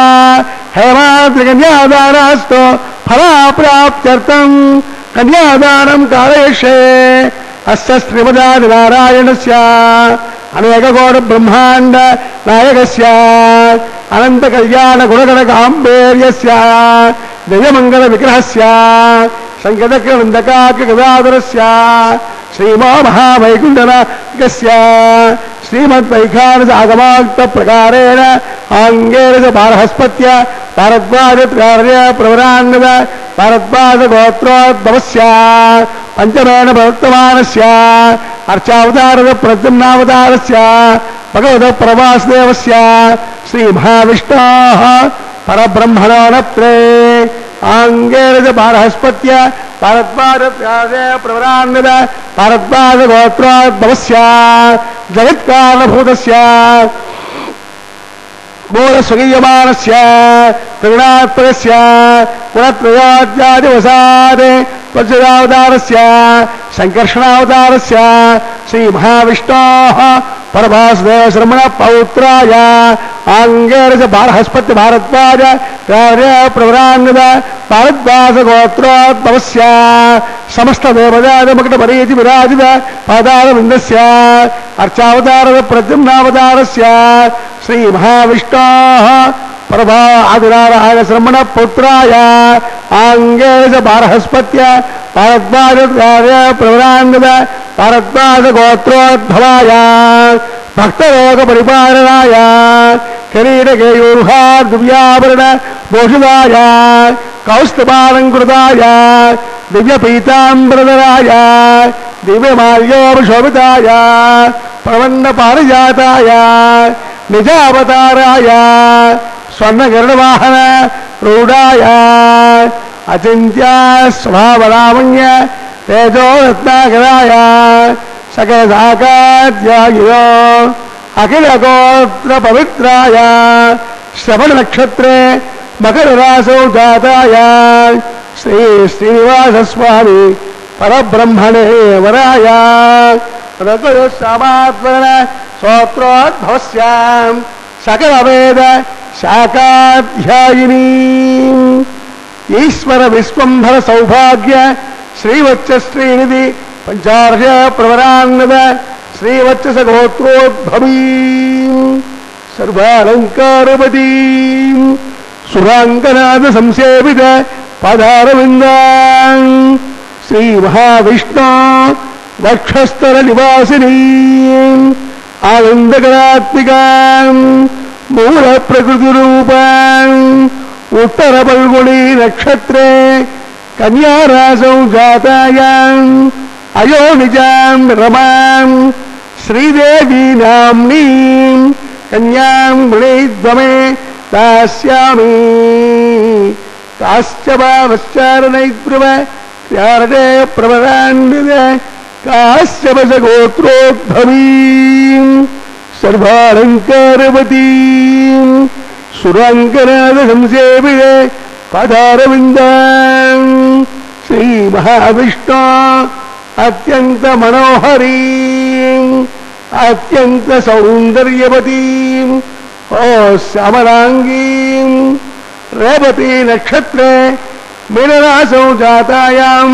హేమాద్రి కన్యాదానాస్తు ఫలాప్రాప్త్యర్థం కన్యాదానం కారయిష్యే అస్య శ్రీమదాదినారాయణస్య అనేకకోటి బ్రహ్మాండ నాయకస్య అనంత కళ్యాణ గుణగణ గాంభీర్యస్య దివ్యమంగళ విగ్రహస్య సంగతక విందకాక గదాధరస్య శ్రీమో మహావైకుంఠనాయకస్య శ్రీమద్వైఖానస ఆగమాక్త ప్రకారేణ ఆంగేరస బారహస్పత్య భారద్వాజ ప్రవరాంగద భారద్వాజ గోత్రోద్భవస్య పంచమేన ప్రవర్తమానస్య అర్చావతారద ప్రద్యుమ్నావతారస్య భగవత ప్రభాస్దేవస్య శ్రీ మహావిష్ణోః పరబ్రహ్మణోనత్రే ఆంగేరస బారహస్పత్య భారద్వాజ ప్రవరాంగద భారద్వాజ గోత్రోద్భవస్య జగత్కారణభూతస్య మూలస్వగీయమానస్య త్రిగుణాత్మకస్య గుణత్రయోధ్యాదివసాదే త్వజావతారస్య సంకర్షణావతారస్య శ్రీ మహావిష్ణోః పరభాస్దేవ శ్రమణ పౌత్రాయ ఆంగేరస బారహస్పతి భారద్వాజ ప్రవరాంగద భారద్వాజ గోత్రోద్భవస్య సమస్త దేవదాద మకట పరీతి విరాజిత పాదార విందస్య అర్చావతారద ప్రద్యుమ్నావతారస్య శ్రీ మహావిష్ణోః పరభా ఆదినారాయణ శ్రమణ పుత్రాయ ఆంగేరస బారహస్పత్య భారద్వాజ ప్రవరాంగద భారద్వాజ గోత్రోద్భవాయ భక్తలోక పరిపాలనాయ కిరీటకేయూర్హా దివ్యాభరణ భూషితాయ కౌస్తుభాలంకృతాయ దివ్య పీతాంబరధరాయ దివ్యమాల్యోపశోభితాయ ప్రవన్న పారిజాతాయ నిజావతారాయ స్వర్ణగరుడవాహన రూఢాయ అచింత్య స్వభావరామణ్య తేజో రత్నాకరాయ సకల సాకాధ్యాగిరో అఖిల గోత్ర పవిత్రాయ శ్రవణ నక్షత్రే మకర రాసౌ జాతాయ శ్రీ శ్రీనివాస స్వామి పరబ్రహ్మణే వరాయ రఘుశ్యామాత్మన స్తోత్రోద్భవస్యాం సకల వేద శాఖాధ్యాయిని ఈశ్వర విశ్వంభర సౌభాగ్య శ్రీవత్స శ్రీనిధి పంచార్ష ప్రవరాన్నద శ్రీవత్స గోత్రోద్భవీ సర్వాలంకారవతీ సురాంగనాథ సంసేవిత పదారవిందాం శ్రీ మహావిష్ణు వక్షస్థల నివాసిని ఆనందకరాత్మికాం మూల ప్రకృతి రూపాం ఉత్తర పల్గుణి నక్షత్రే కన్యారాసౌ జాతాయాం అయోనిజాం రమాం శ్రీదేవీ నామ్నీం కన్యాం గుణైద్వమే దాస్యామి తాశ్చ భావశ్చారణైద్రువ త్యారటే ప్రవరాన్విద కాశ్యపస గోత్రోద్భవీం సర్వాలంకారవతీం సురాంగనాథ సంసేవిత పదారవిందాం శ్రీ మహావిష్ణు అత్యంత మనోహరీం అత్యంత సౌందర్యవతీం ఓ శ్యామలాంగీం రేవతి నక్షత్రే మీనరాసౌ జాతాయాం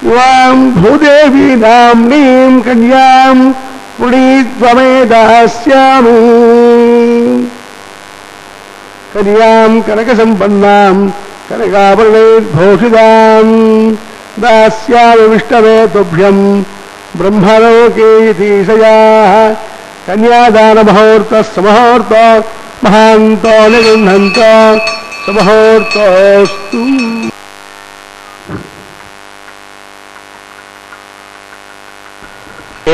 యువాం భూదేవి నామ్నీం కన్యాం పుణీత్వమే దాస్యామి కన్యాం కనక సంపన్నాం కనకాభరణైర్భూషితాం దాస్యామి విష్ణవే తుభ్యం బ్రహ్మలోకే యతీశయాః కన్యాదాన ముహూర్త సమహూర్త మహాంతో నిగృహంత సమహూర్తోస్తు.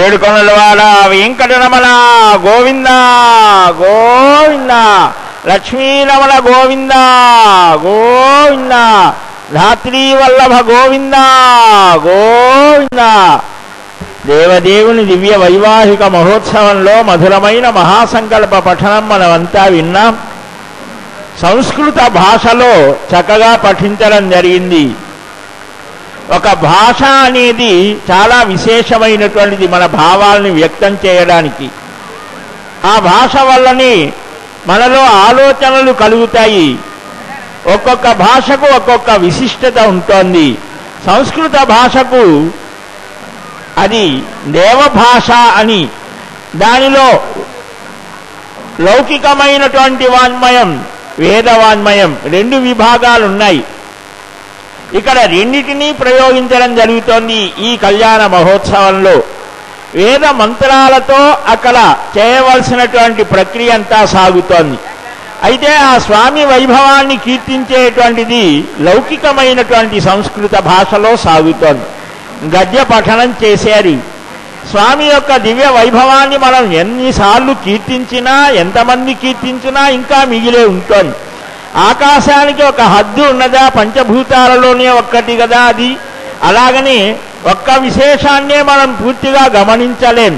ఏడుకొండలవాడ వెంకటరమణ గోవింద గోవింద, లక్ష్మీరమణ గోవింద గోవింద, ధాత్రీ వల్లభ గోవింద గోవింద. దేవదేవుని దివ్య వైవాహిక మహోత్సవంలో మధురమైన మహాసంకల్ప పఠనం మనమంతా విన్నాం. సంస్కృత భాషలో చక్కగా పఠించడం జరిగింది. ఒక భాష అనేది చాలా విశేషమైనటువంటిది మన భావాలను వ్యక్తం చేయడానికి. ఆ భాష వల్లనే మనలో ఆలోచనలు కలుగుతాయి. ఒక్కొక్క భాషకు ఒక్కొక్క విశిష్టత ఉంటుంది. సంస్కృత భాషకు అది దేవభాష అని, దానిలో లౌకికమైనటువంటి వాన్మయం, వేదవాన్మయం రెండు విభాగాలు ఉన్నాయి. ఇక్కడ రెండిటినీ ప్రయోగించడం జరుగుతోంది ఈ కళ్యాణ మహోత్సవంలో. వేద మంత్రాలతో అక్కడ చేయవలసినటువంటి ప్రక్రియ అంతా సాగుతోంది. అయితే ఆ స్వామి వైభవాన్ని కీర్తించేటువంటిది లౌకికమైనటువంటి సంస్కృత భాషలో సాగుతోంది. గద్య పఠనం చేశారు. స్వామి యొక్క దివ్య వైభవాన్ని మనం ఎన్నిసార్లు కీర్తించినా, ఎంతమంది కీర్తించినా ఇంకా మిగిలే ఉంటుంది. ఆకాశానికి ఒక హద్దు ఉన్నదా? పంచభూతాలలోనే ఒక్కటి కదా అది. అలాగని ఒక్క విశేషాన్నే మనం పూర్తిగా గమనించలేం.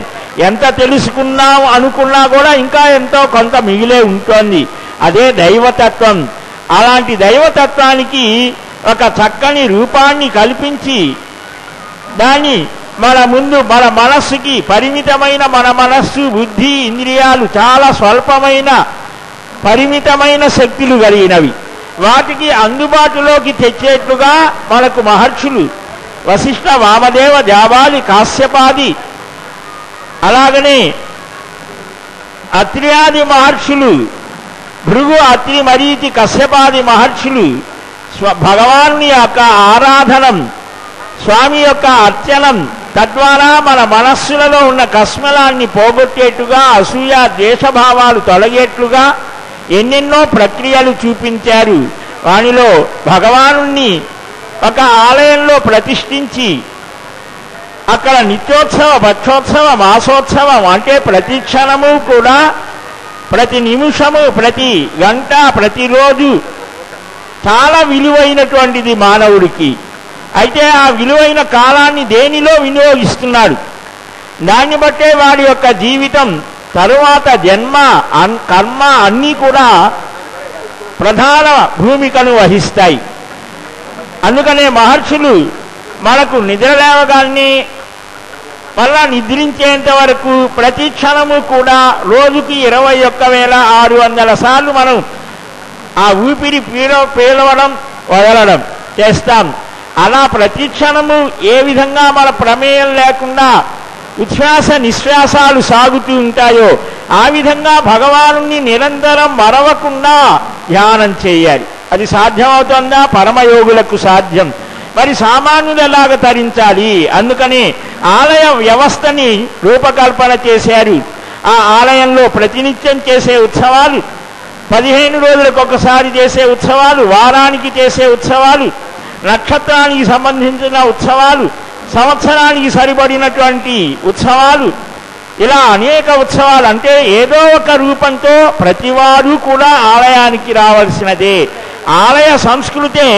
ఎంత తెలుసుకున్నాం అనుకున్నా కూడా ఇంకా ఎంతో కొంత మిగిలే ఉంటుంది. అదే దైవతత్వం. అలాంటి దైవతత్వానికి ఒక చక్కని రూపాన్ని కల్పించి దాన్ని మన ముందు, మన మనస్సుకి పరిమితమైన, మన మనస్సు బుద్ధి ఇంద్రియాలు చాలా స్వల్పమైన పరిమితమైన శక్తులు కలిగినవి, వాటికి అందుబాటులోకి తెచ్చేట్లుగా మనకు మహర్షులు వశిష్ఠ, వామదేవ, జాబాలి, కాశ్యపాది, అలాగనే అత్ర్యాది మహర్షులు, భృగు, అత్రి, మరీచి, కశ్యపాది మహర్షులు భగవానుని యొక్క ఆరాధనం, స్వామి యొక్క అర్చనం, తద్వారా మన మనస్సులలో ఉన్న కస్మలాన్ని పోగొట్టేట్టుగా, అసూయ ద్వేషభావాలు తొలగేట్లుగా ఎన్నెన్నో ప్రక్రియలు చూపించారు. వానిలో భగవానుణ్ణి ఒక ఆలయంలో ప్రతిష్ఠించి అక్కడ నిత్యోత్సవ, పక్షోత్సవ, మాసోత్సవం అంటే ప్రతి క్షణము కూడా, ప్రతి నిమిషము, ప్రతి గంట, ప్రతిరోజు చాలా విలువైనటువంటిది మానవుడికి. అయితే ఆ విలువైన కాలాన్ని దేనిలో వినియోగిస్తున్నాడు, దాన్ని బట్టే వాడి యొక్క జీవితం తరువాత జన్మ కర్మ అన్నీ కూడా ప్రధాన భూమికను వహిస్తాయి. అందుకనే మహర్షులు మనకు నిద్రలేవగానే మళ్ళా నిద్రించేంత వరకు ప్రతి క్షణము కూడా రోజుకి 21,600 సార్లు మనం ఆ ఊపిరి పీలవడం వదలడం చేస్తాం. అలా ప్రతి క్షణము ఏ విధంగా మన ప్రమేయం లేకుండా ఉచ్ఛ్వాస నిశ్వాసాలు సాగుతూ ఉంటాయో ఆ విధంగా భగవానుని నిరంతరం మరవకుండా ధ్యానం చేయాలి. అది సాధ్యమవుతుందా? పరమయోగులకు సాధ్యం. మరి సామాన్యులు ఎలాగ తరించాలి? అందుకని ఆలయ వ్యవస్థని రూపకల్పన చేశారు. ఆ ఆలయంలో ప్రతినిత్యం చేసే ఉత్సవాలు, 15 రోజులకు ఒకసారి చేసే ఉత్సవాలు, వారానికి చేసే ఉత్సవాలు, నక్షత్రానికి సంబంధించిన ఉత్సవాలు, సంవత్సరానికి సరిపడినటువంటి ఉత్సవాలు, ఇలా అనేక ఉత్సవాలు. అంటే ఏదో ఒక రూపంతో ప్రతివారు కూడా ఆలయానికి రావాల్సినదే. ఆలయ సంస్కృతే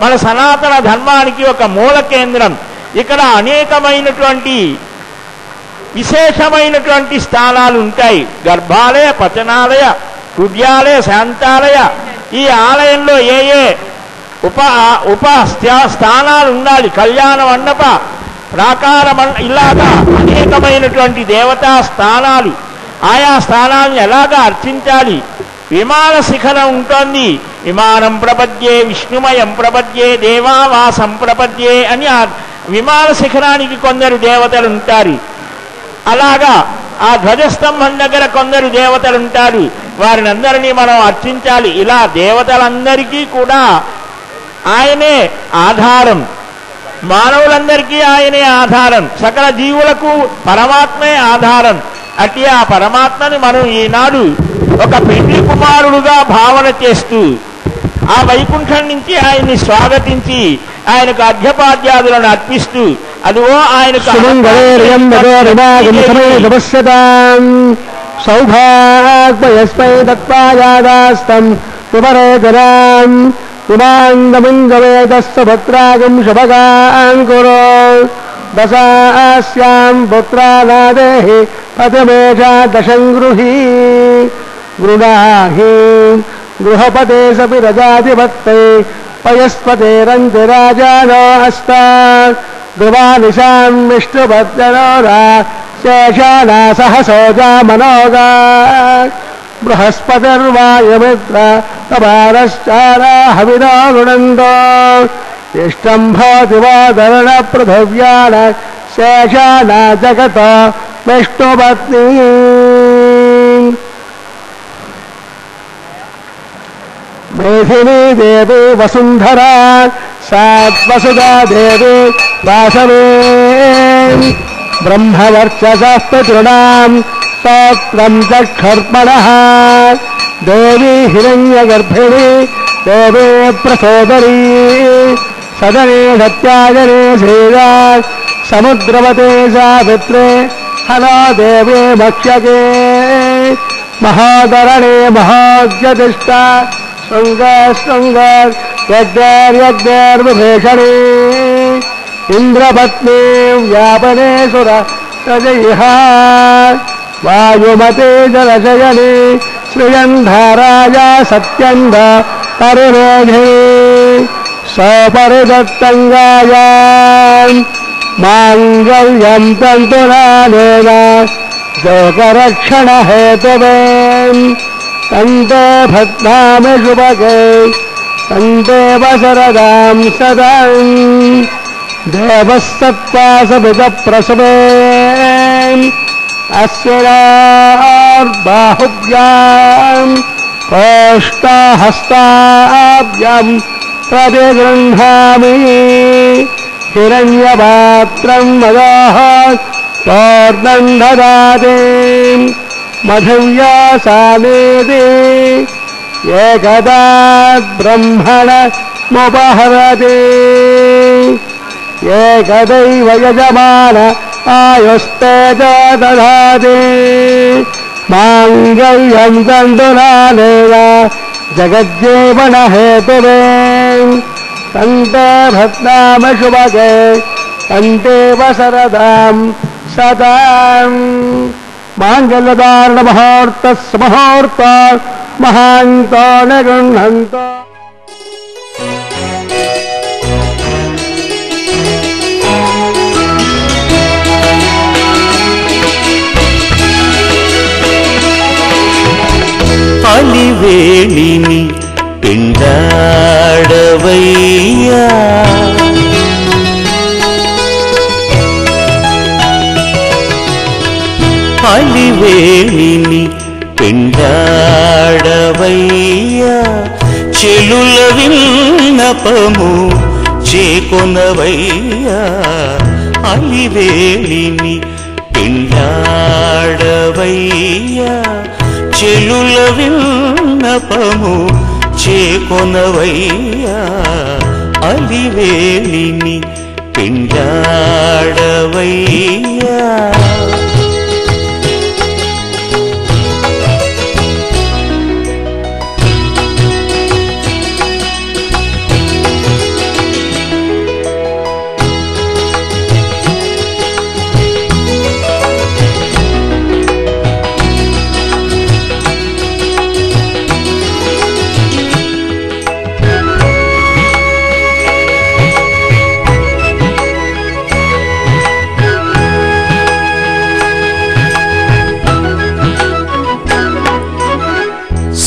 మన సనాతన ధర్మానికి ఒక మూల కేంద్రం. ఇక్కడ అనేకమైనటువంటి విశేషమైనటువంటి స్థానాలు ఉంటాయి. గర్భాలయ, పచనాలయ, హృదయాలయ, శాంతాలయ. ఈ ఆలయంలో ఏ ఏ ఉప స్థానాలు ఉండాలి, కళ్యాణ మండప, ప్రాకార ఇలాగా అనేకమైనటువంటి దేవతా స్థానాలు. ఆయా స్థానాలను ఎలాగా అర్చించాలి? విమాన శిఖరం ఉంటుంది. విమానం ప్రపద్యే విష్ణుమయం ప్రపద్యే దేవావాసం ప్రపద్యే అని ఆ విమాన శిఖరానికి కొందరు దేవతలు ఉంటారు. అలాగా ఆ ధ్వజస్తంభం దగ్గర కొందరు దేవతలు ఉంటారు. వారిని అందరినీ మనం అర్చించాలి. ఇలా దేవతలందరికీ కూడా ఆయనే ఆధారం, మానవులందరికీ ఆయనే ఆధారం, సకల జీవులకు పరమాత్మే ఆధారం. అట్టి ఆ పరమాత్మని మనం ఈనాడు ఒక పెళ్లి కుమారుడుగా భావన చేస్తూ ఆ వైకుంఠం నుంచి ఆయన్ని స్వాగతించి ఆయనకు అర్ఘ్యపాద్యాదులను అర్పిస్తూ అదిగో ఆయనకు సౌభాగ్యస్మై దత్వాయాదాస్తం ఉపరేతరాం ఉమాంగమింగవేదస్సు భద్రాగం శుభగాన్ కురో దశాస్యాం పుత్రానాదేహి పదమేషా దశం గృహీ గృహాహి గృహపతే సపి రజాధిపత్తే పయస్పతేరంతి రాజానో హస్తా ధ్రువానిశాం విష్ణుభద్రనోరా శేషానా సహసోజా మనోగా బృహస్పతిర్వాయుమిత్ర తపారశ్చారా హవినా గృణందో ఇష్టం భవతి వాదరణ పృథివ్యాన శేషానా జగత విష్ణుపత్ని. మేధినీ దేవి వసుంధరా సాత్వసుదా దేవి వాసవే బ్రహ్మవర్చసః పితॄణాం స్తోత్రం చక్షర్పణః దేవి హిరణ్యగర్భిణి దేవే ప్రసోదరీ సదనే సత్యాజనే శ్రీరా సముద్రవతే సావిత్రే హలో దేవే భక్ష్యకే మహాధరణే మహాజ్యతిష్ట శృంగేర్యజ్ఞేర్విభీషణే ఇంద్రపత్నీ వ్యాపనే సుర రజయిహ వాయుమతే జలశయనే శ్రియంధారాయ సత్యంధ తరుణేధి సపరిదత్తంగాయ మాంగళ్యం తంతునానేన శోకరక్షణ హేతువే తంతే భద్నామి శుభగే తంతే వసరదాం సదా దేవసత్వాసమిద ప్రసవే అస్యార్బాహుభ్యాం కోష్ఠహస్తాభ్యాం ప్రతిగృహ్ణామి హిరణ్యపాత్రం మదః పూర్ణం దదాతి మధువ్యాసానేతి ఏకదా బ్రహ్మణముపహరతి ఏకదైవ యజమాన ఆయుస్తేజ దదాతి మాంగళ్యం తంతునానేన జగజ్జీవన హేతువే కంటే భద్నామ శుభగే కంటేవ శరదాం సదాం మాంగళ్యధారణ ముహూర్త సుముహూర్త మహాంతో నిగృహంతో. అలివేణిని పిండాడవయ్యా అలివేణిని పిండాడవయ్యా చెలుల విన్నపము చేకొనవయ్యా అలివేణిని పిండాడవయ్యా చెలుల విన్నపము చేకొనవయ్యా అలివేణిని పిండాడవయ్యా.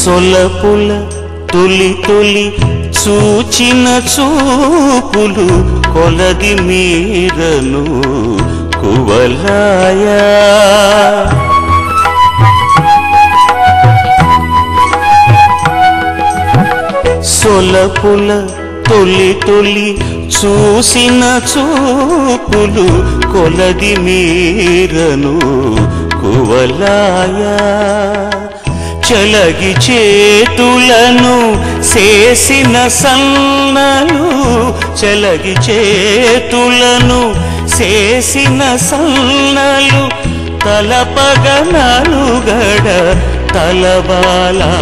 సొలపుల తొలి తొలి చూచిన చూపులు కొలది మీరను కువలాయా సొలపుల తొలి తొలి చూసిన చూపులు కొలది మీరను కువలాయా చలగి చేతులను చేసిన సన్నలు చలగి చేతులను చేసిన సన్నలు తలపగనలుగడ తలబాలా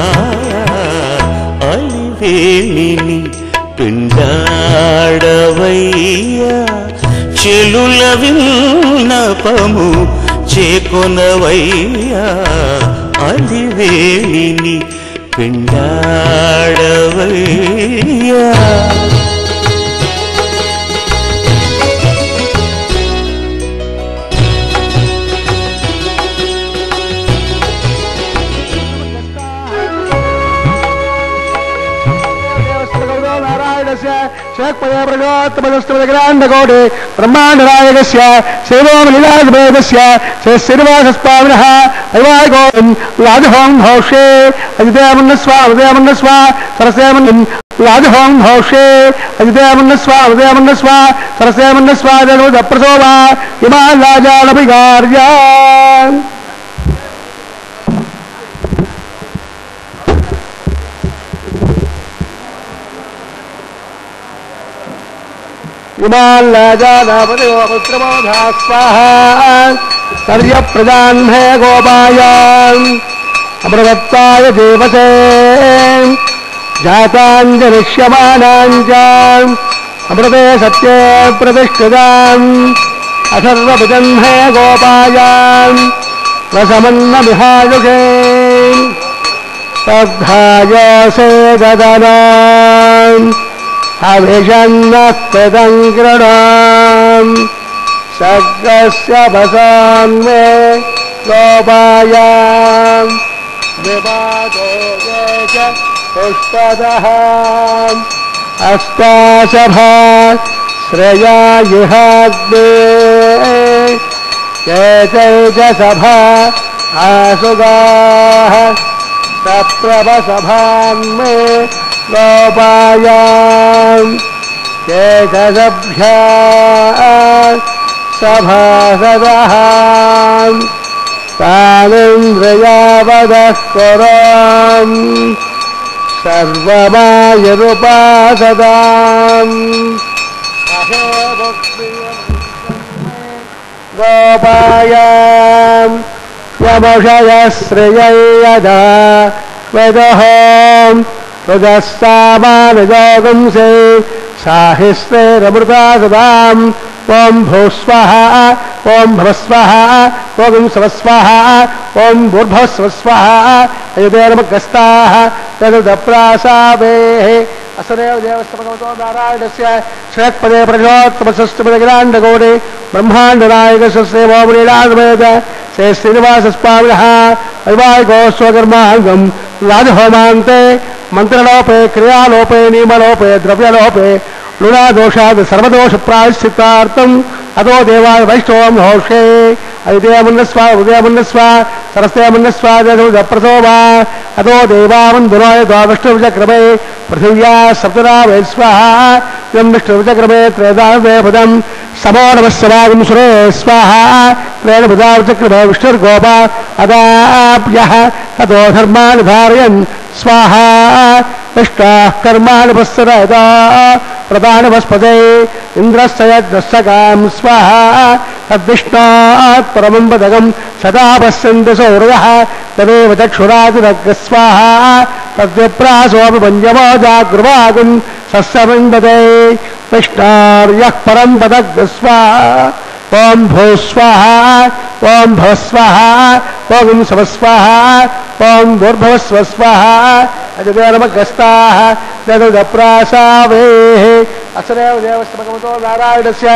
అలివేణిని పిండాడవయ్యా చెలుల విన్నపము చేకొనవయ్యా అలివేణిని పిండాడవయ్యా. शेक्पदे ब्रह्मांडनायकस्य श्रीरोमलीलासमेतस्य श्रीश्रीनिवासस्वामिनः अयवायगोविं राजहों भौषे अजितमन्नस्वा सरसेमन् राजहों भौषे अजितमन्नस्वा सरसेमन्नस्वा जलप्रसोवा इमान् राजानभिगार्या पुत्रमोधा स्वाहा कर्यप्रजान्मे गोपायान् अमृतत्वाय देवसे जाताञ्जलिष्यमानाञ्चान् अमृते सत्ये प्रतिष्ठितान् अथर्वभुजन्मे गोपायान् रसमन्नमिहायुषे तद्धायसे ददनान् अभिषन्नः कृतङ्कृणाम् सर्गस्य भसान्मे गोपायाम् विवादो ये च पुष्पदः अस्तासभा श्रेया युहाग्ने ये च सभा आसुगाः सप्रभसभान्मे गोपायाम् केशसभ्या सभासदः तानिन्द्रियावदः कुराम् सर्वमायुरुपासदाम् गोपायाम् यमुषयश्रियै यदा विदुः రుజస్సామానయోగంసే సాహిస్రేరమృతా సదాం ఓం భూస్వః ఓం భవస్వః ఓం సవస్వః ఓం భూర్భవస్వస్వః అయుధేర్మగస్తాః తదుదప్రాసావేః అసరేవ దేవస్య భగవతో నారాయణస్య శ్రేత్పదే ప్రజోత్తమసష్టపదగిరాండగోడే బ్రహ్మాండనాయకస్య శ్రీవోమలీలాద్వైత శ్రీ శ్రీనివాసస్వామినః వైవాహికోస్వకర్మాంగం రాజహోమాంతే మంత్రలోపే క్రియాలోపే నియమలోపే ద్రవ్యలోపే లుణాదోషాద్ సర్వదోష ప్రాయశ్చిత్తార్థం అదో దేవాయ వైష్ణవం హోషే ఐదేమున్నస్వ ఉదయమున్నస్వ సరస్తేమున్నస్వ ప్రసోవా అదో దేవామందురాయ ద్వావిష్ణువిచక్రమే పృథివ్యా సప్తరావే స్వాహ ఇదం విష్ణువిచక్రమే త్రేదావేపదం సమో నమస్సవాగం సురే స్వాహ త్రేణ బుధావిచక్రమే విష్ణుర్గోప అదాప్యః తతో ధర్మాన్ని ధారయన్ స్వాహ ఇష్టాః కర్మాణి పశ్చరదా ప్రధానవస్పదే ఇంద్రస్యజ్ఞస్సకాం స్వాహ తద్విష్ణాత్ పరమం పదగం సదా పశ్యంతి సౌరయః తదేవ చక్షురాదిరగ్ర స్వాహ తద్విప్రాసోపి పంచమో జాగృవాగం సస్యమందతే విష్ణార్యః పరం పదగ్ర స్వాహ ఓం భూస్వాహ ఓం భవస్వాహ ఓం సవస్వాహ ఓం భూర్భవస్వస్వాహ అజదేనమగస్తాః తదుదప్రాసావేః అసరేవ దేవస్య భగవతో నారాయణస్య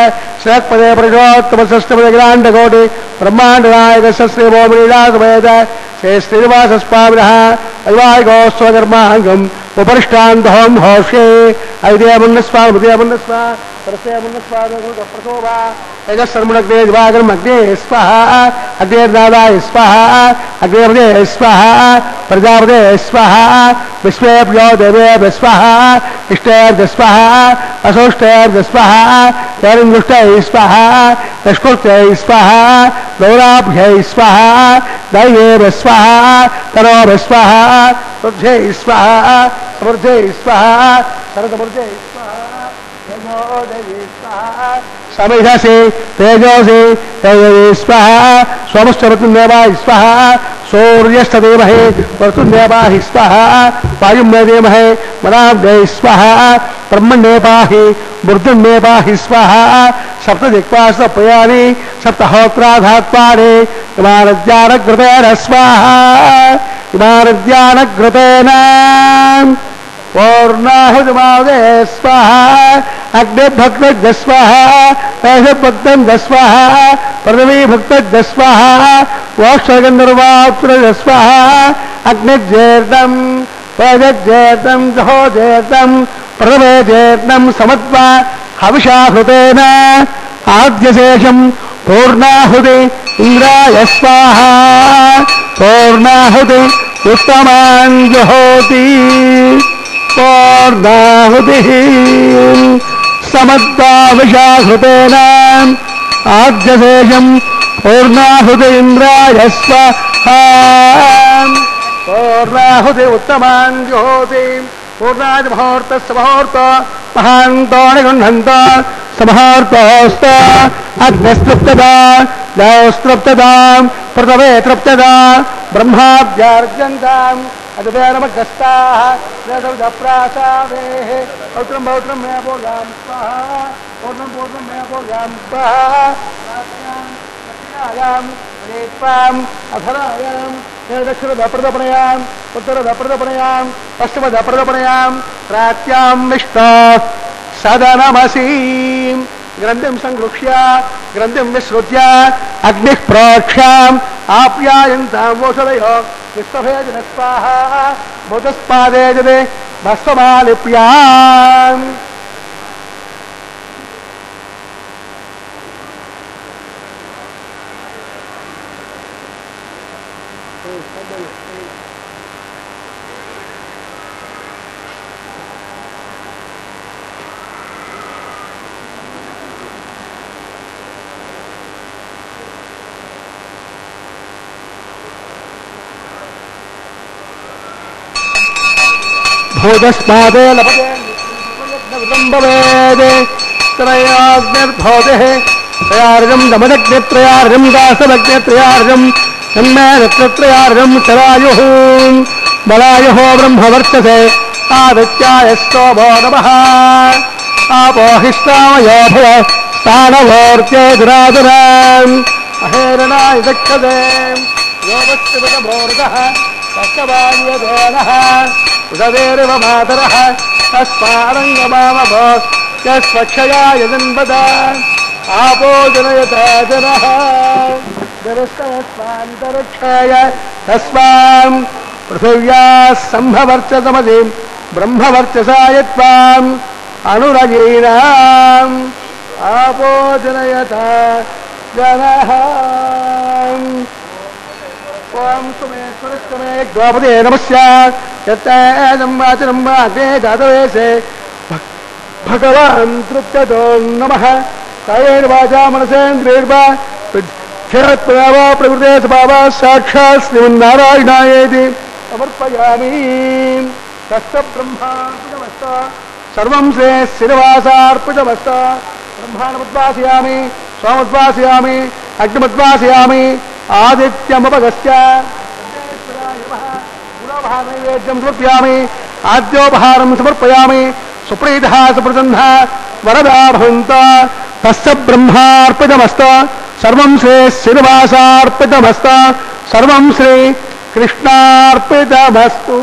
శ్రేత్పదే ప్రజోత్తమసష్టపదగిరాండకోటి బ్రహ్మాండనాయకస్య శ్రీవోమలీలాద్వైత శ్రీ శ్రీనివాసస్వామినః వైవాహికోస్వకర్మాంగం ఉపరిష్టాంతహోం హోషే ఐదేమున్నస్వ ఉదయమున్నస్వ ప్రసోభా యజస్సర్ముణగ్నే దివాకరం అగ్నే స్వః అగ్నేర్దాదాయ స్వః అగ్నేపదే స్వః ప్రజాపదే స్వః విశ్వేభ్యో దేవేభ్య స్వః ఇష్టేభ్య స్వః అసోష్టేభ్య స్వః తేరిందుష్టై స్వః యష్కృత్యై స్వః గౌరాభ్యై స్వః దైవేభ్య స్వః తనోభ్య స్వః వృద్ధ్యై స్వః సమృద్ధ్యై స్వః శరదమృద్ధ్యై స్వః సమిధసి తేజోసి తేజవి స్వః సోమశ్చమృత్యుందేవాయ స్వః సూర్యస్తదేమహే వర్తున్దేవాహి స్వః వాయుమ్నే దేమహే మనాబ్దే స్వః బ్రహ్మణ్యే పాహి మృత్యున్నే పాహి స్వః సప్తదిక్పాసప్రయాని సప్తహోత్రాధాత్వాని ఇమానజ్ఞానఘృతేన స్వః ఇమానజ్ఞానఘృతేన పూర్ణాహుతిమాదే స్వః అగ్నిభక్త స్వః వైషభక్తం స్వః పృథివీభక్త స్వః మోక్షగంధర్వాప్త స్వః అగ్నిజేర్తం వైజేర్తం జహోజేర్తం పృథివేజేర్తం సమత్వ హవిషాహృతేన ఆద్యశేషం పూర్ణాహుతి ఇంద్రాయ స్వాహ పూర్ణాహుతి ఉత్తమాన్ జహోతి పూర్ణాహుతి సమద్వావిషాహృతేన ఆద్యశేషం పూర్ణాహుతి ఇంద్రాయ స్వాహ పూర్ణాహుతి ఉత్తమాన్ జహోతి పూర్ణాది ముహూర్తస్య ముహూర్త మహాంతో నిగృహంత సమహూర్తోస్త అగ్నిస్తృప్తదా దౌస్తృప్తదా పృథవే తృప్తదా బ్రహ్మాభ్యార్జంతాం అజదేనమగస్తాః తదుదప్రాసావేః పౌత్రం పౌత్రం మే భోగాం స్వాహా పూర్ణం పూర్ణం మే భోగాం స్వాహా దక్షిణాయాం రేత్వాం అధరాయాం దక్షిణదప్రదపణయాం ఉత్తరదప్రదపణయాం పశ్చిమదప్రదపణయాం ప్రాచ్యాం విష్ణో సదనమసీం గ్రంథిం సంగృహ్య గ్రంథిం విసృజ్య అగ్నిః ప్రోక్ష్యాం ఆప్యాయంతాం ఓషధయో విశ్వభేజన స్వాహా భూతస్పాదే జదే భస్వమాలిప్యాం భూతస్మాదే లభతే విలంబవేదే త్రయాగ్నిర్భోదే త్రయార్జం దమదగ్నిత్రయార్జం దాసదగ్నిత్రయార్జం తన్మే రత్నత్రయార్జం చరాయుః బలాయుః బ్రహ్మవర్చసే ఆదిత్యాయ స్తోమో నమః ఆపోహిష్టామయోభవ స్థానభోర్త్యేదురాదురాం అహేరణాయ దక్షదే యోగశ్చివభోరుదః తస్యవాన్యదేనః ఉదవేరివ మాతరః తస్మారంగమామభో యస్వక్షయాయ జన్మద ఆపో జనయత జనః జనస్తస్మాంతరిక్షాయ తస్మాం పృథివ్యా సంభవర్చతమసి బ్రహ్మవర్చసాయత్వాం అనురగీణాం ఆపో జనయత జనః ఓం సుమేశ్వరస్తమే ద్వాపదే నమస్య యత్తేజం వాచనం వాగ్నే జాతవేశే భగవాన్ తృప్యతో నమః కాయేన వాచా మనసేంద్రియర్వా క్షేత్రవా ప్రకృతే స్వభావా సాక్షాత్ శ్రీమన్నారాయణాయేతి సమర్పయామి తస్య బ్రహ్మార్పితమస్త సర్వం శ్రీ శ్రీనివాసార్పితమస్త బ్రహ్మాణముద్వాసయామి సోముద్వాసయామి అగ్నిముద్వాసయామి ఆదిత్యముపగస్య నైవేద్యం సమర్పయామి ఆద్యోపహారం సమర్పయామి సుప్రీతః సుప్రసన్నః వరదా భవంత తస్య బ్రహ్మార్పితమస్త సర్వం శ్రీ శ్రీనివాసార్పితమస్త సర్వం శ్రీ కృష్ణార్పితమస్తు.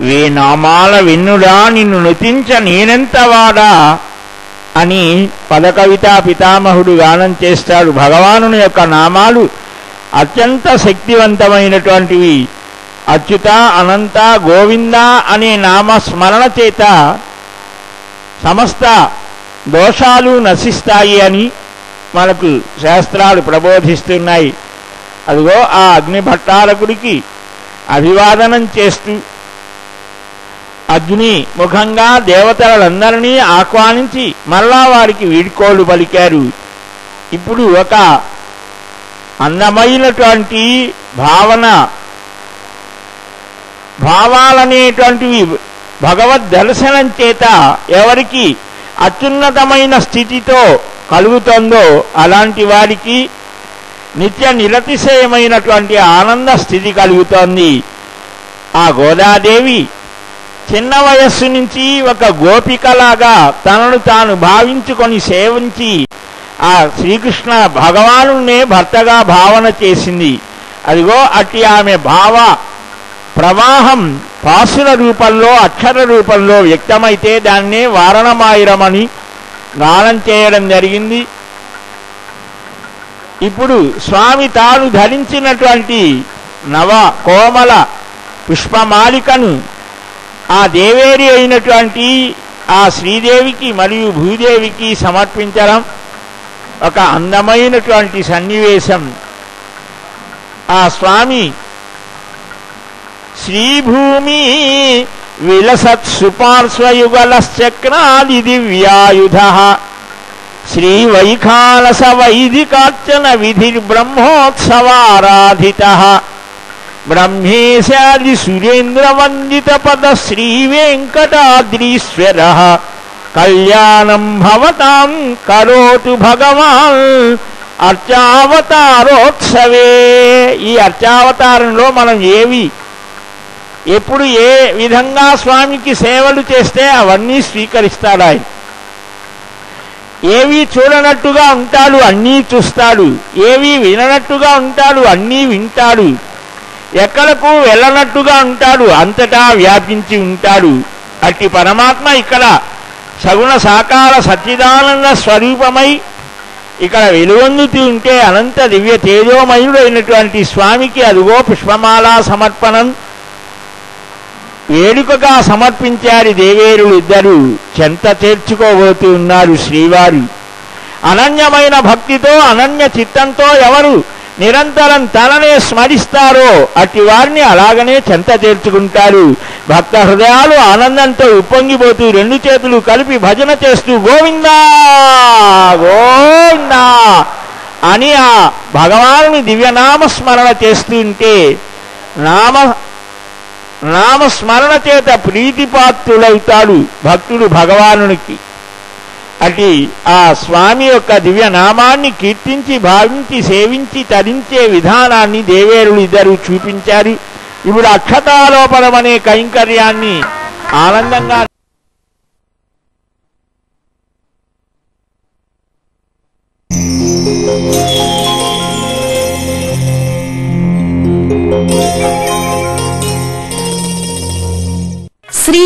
వే నామాల వెన్నుడా నిన్ను నుతించ నేనెంతవాడా అని పదకవితా పితామహుడు గానం చేస్తాడు. భగవానుని యొక్క నామాలు అత్యంత శక్తివంతమైనటువంటివి. అచ్యుత, అనంత, గోవింద అనే నామస్మరణ చేత సమస్త దోషాలు నశిస్తాయి అని మనకు శాస్త్రాలు ప్రబోధిస్తున్నాయి. అదిగో ఆ అగ్నిభట్టారకుడికి అభివాదనం చేస్తూ అగ్ని ముఖంగా దేవతలందరినీ ఆహ్వానించి మరలా వారికి వీడ్కోలు పలికారు. ఇప్పుడు ఒక అందమైనటువంటి భావాలనేటువంటివి భగవద్ దర్శనం చేత ఎవరికి అత్యున్నతమైన స్థితితో కలుగుతుందో అలాంటి వారికి నిత్య నిరతిశయమైనటువంటి ఆనంద స్థితి కలుగుతోంది. ఆ గోదాదేవి చిన్న వయస్సు నుంచి ఒక గోపికలాగా తనను తాను భావించుకొని సేవించి ఆ శ్రీకృష్ణ భగవానునే భర్తగా భావన చేసింది. అదిగో అట్టి ఆమె భావ ప్రవాహం పాసుల రూపంలో అక్షర రూపంలో వ్యక్తమైతే దాన్నే వారణమాయిరమని గానం చేయడం జరిగింది. ఇప్పుడు స్వామి తాను ధరించినటువంటి నవ కోమల పుష్పమాలికను ఆ దేవేరి అయినటువంటి ఆ శ్రీదేవికి మరియు భూదేవికి సమర్పించడం ఒక అందమైనటువంటి సన్నివేశం. ఆ స్వామి శ్రీభూమి విలసత్ సుపార్శ్వయుగలశ్చక్రాది దివ్యాయుధ శ్రీవైఖాలస వైదికార్చన విధిర్బ్రహ్మోత్సవారాధిత బ్రహ్మేశాది సురేంద్ర వందిత పద శ్రీ వెంకటాద్రీశ్వర కళ్యాణం భవతాం కరోతు భగవాన్ అర్చావతారోత్సవే. ఈ అర్చావతారంలో మనం ఎప్పుడు ఏ విధంగా స్వామికి సేవలు చేస్తే అవన్నీ స్వీకరిస్తాడు ఆయన. ఏవి చూడనట్టుగా ఉంటాడు, అన్నీ చూస్తాడు. ఏవి విననట్టుగా ఉంటాడు, అన్నీ వింటాడు. ఎక్కడకు వెళ్ళనట్టుగా ఉంటాడు, అంతటా వ్యాపించి ఉంటాడు. అట్టి పరమాత్మ ఇక్కడ సగుణ సాకార సచ్చిదానంద స్వరూపమై ఇక్కడ వెలుగొందుతూ ఉంటే అనంత దివ్య తేజోమయుడైనటువంటి స్వామికి అదిగో పుష్పమాలా సమర్పణం వేడుకగా సమర్పించారు దేవేరులు ఇద్దరు. చెంత చేర్చుకోబోతూ ఉన్నారు శ్రీవారు. అనన్యమైన భక్తితో అనన్య చిత్తంతో ఎవరు నిరంతరం తననే స్మరిస్తారో అట్టి వారిని అలాగనే చెంత చేర్చుకుంటారు. భక్త హృదయాలు ఆనందంతో ఉప్పొంగిపోతూ రెండు చేతులు కలిపి భజన చేస్తూ గోవిందా గోవిందా అని ఆ భగవానుని దివ్యనామస్మరణ చేస్తుంటే నామస్మరణ చేత ప్రీతిపాత్రులవుతాడు భక్తుడు భగవానునికి. అటు ఆ స్వామి యొక్క దివ్య నామాన్ని కీర్తించి భావించి సేవించి తరించే విధానాన్ని దేవేరులు ఇద్దరు చూపించారు. ఇప్పుడు అక్షతాలోపనం అనే కైంకర్యాన్ని ఆనందంగా శ్రీ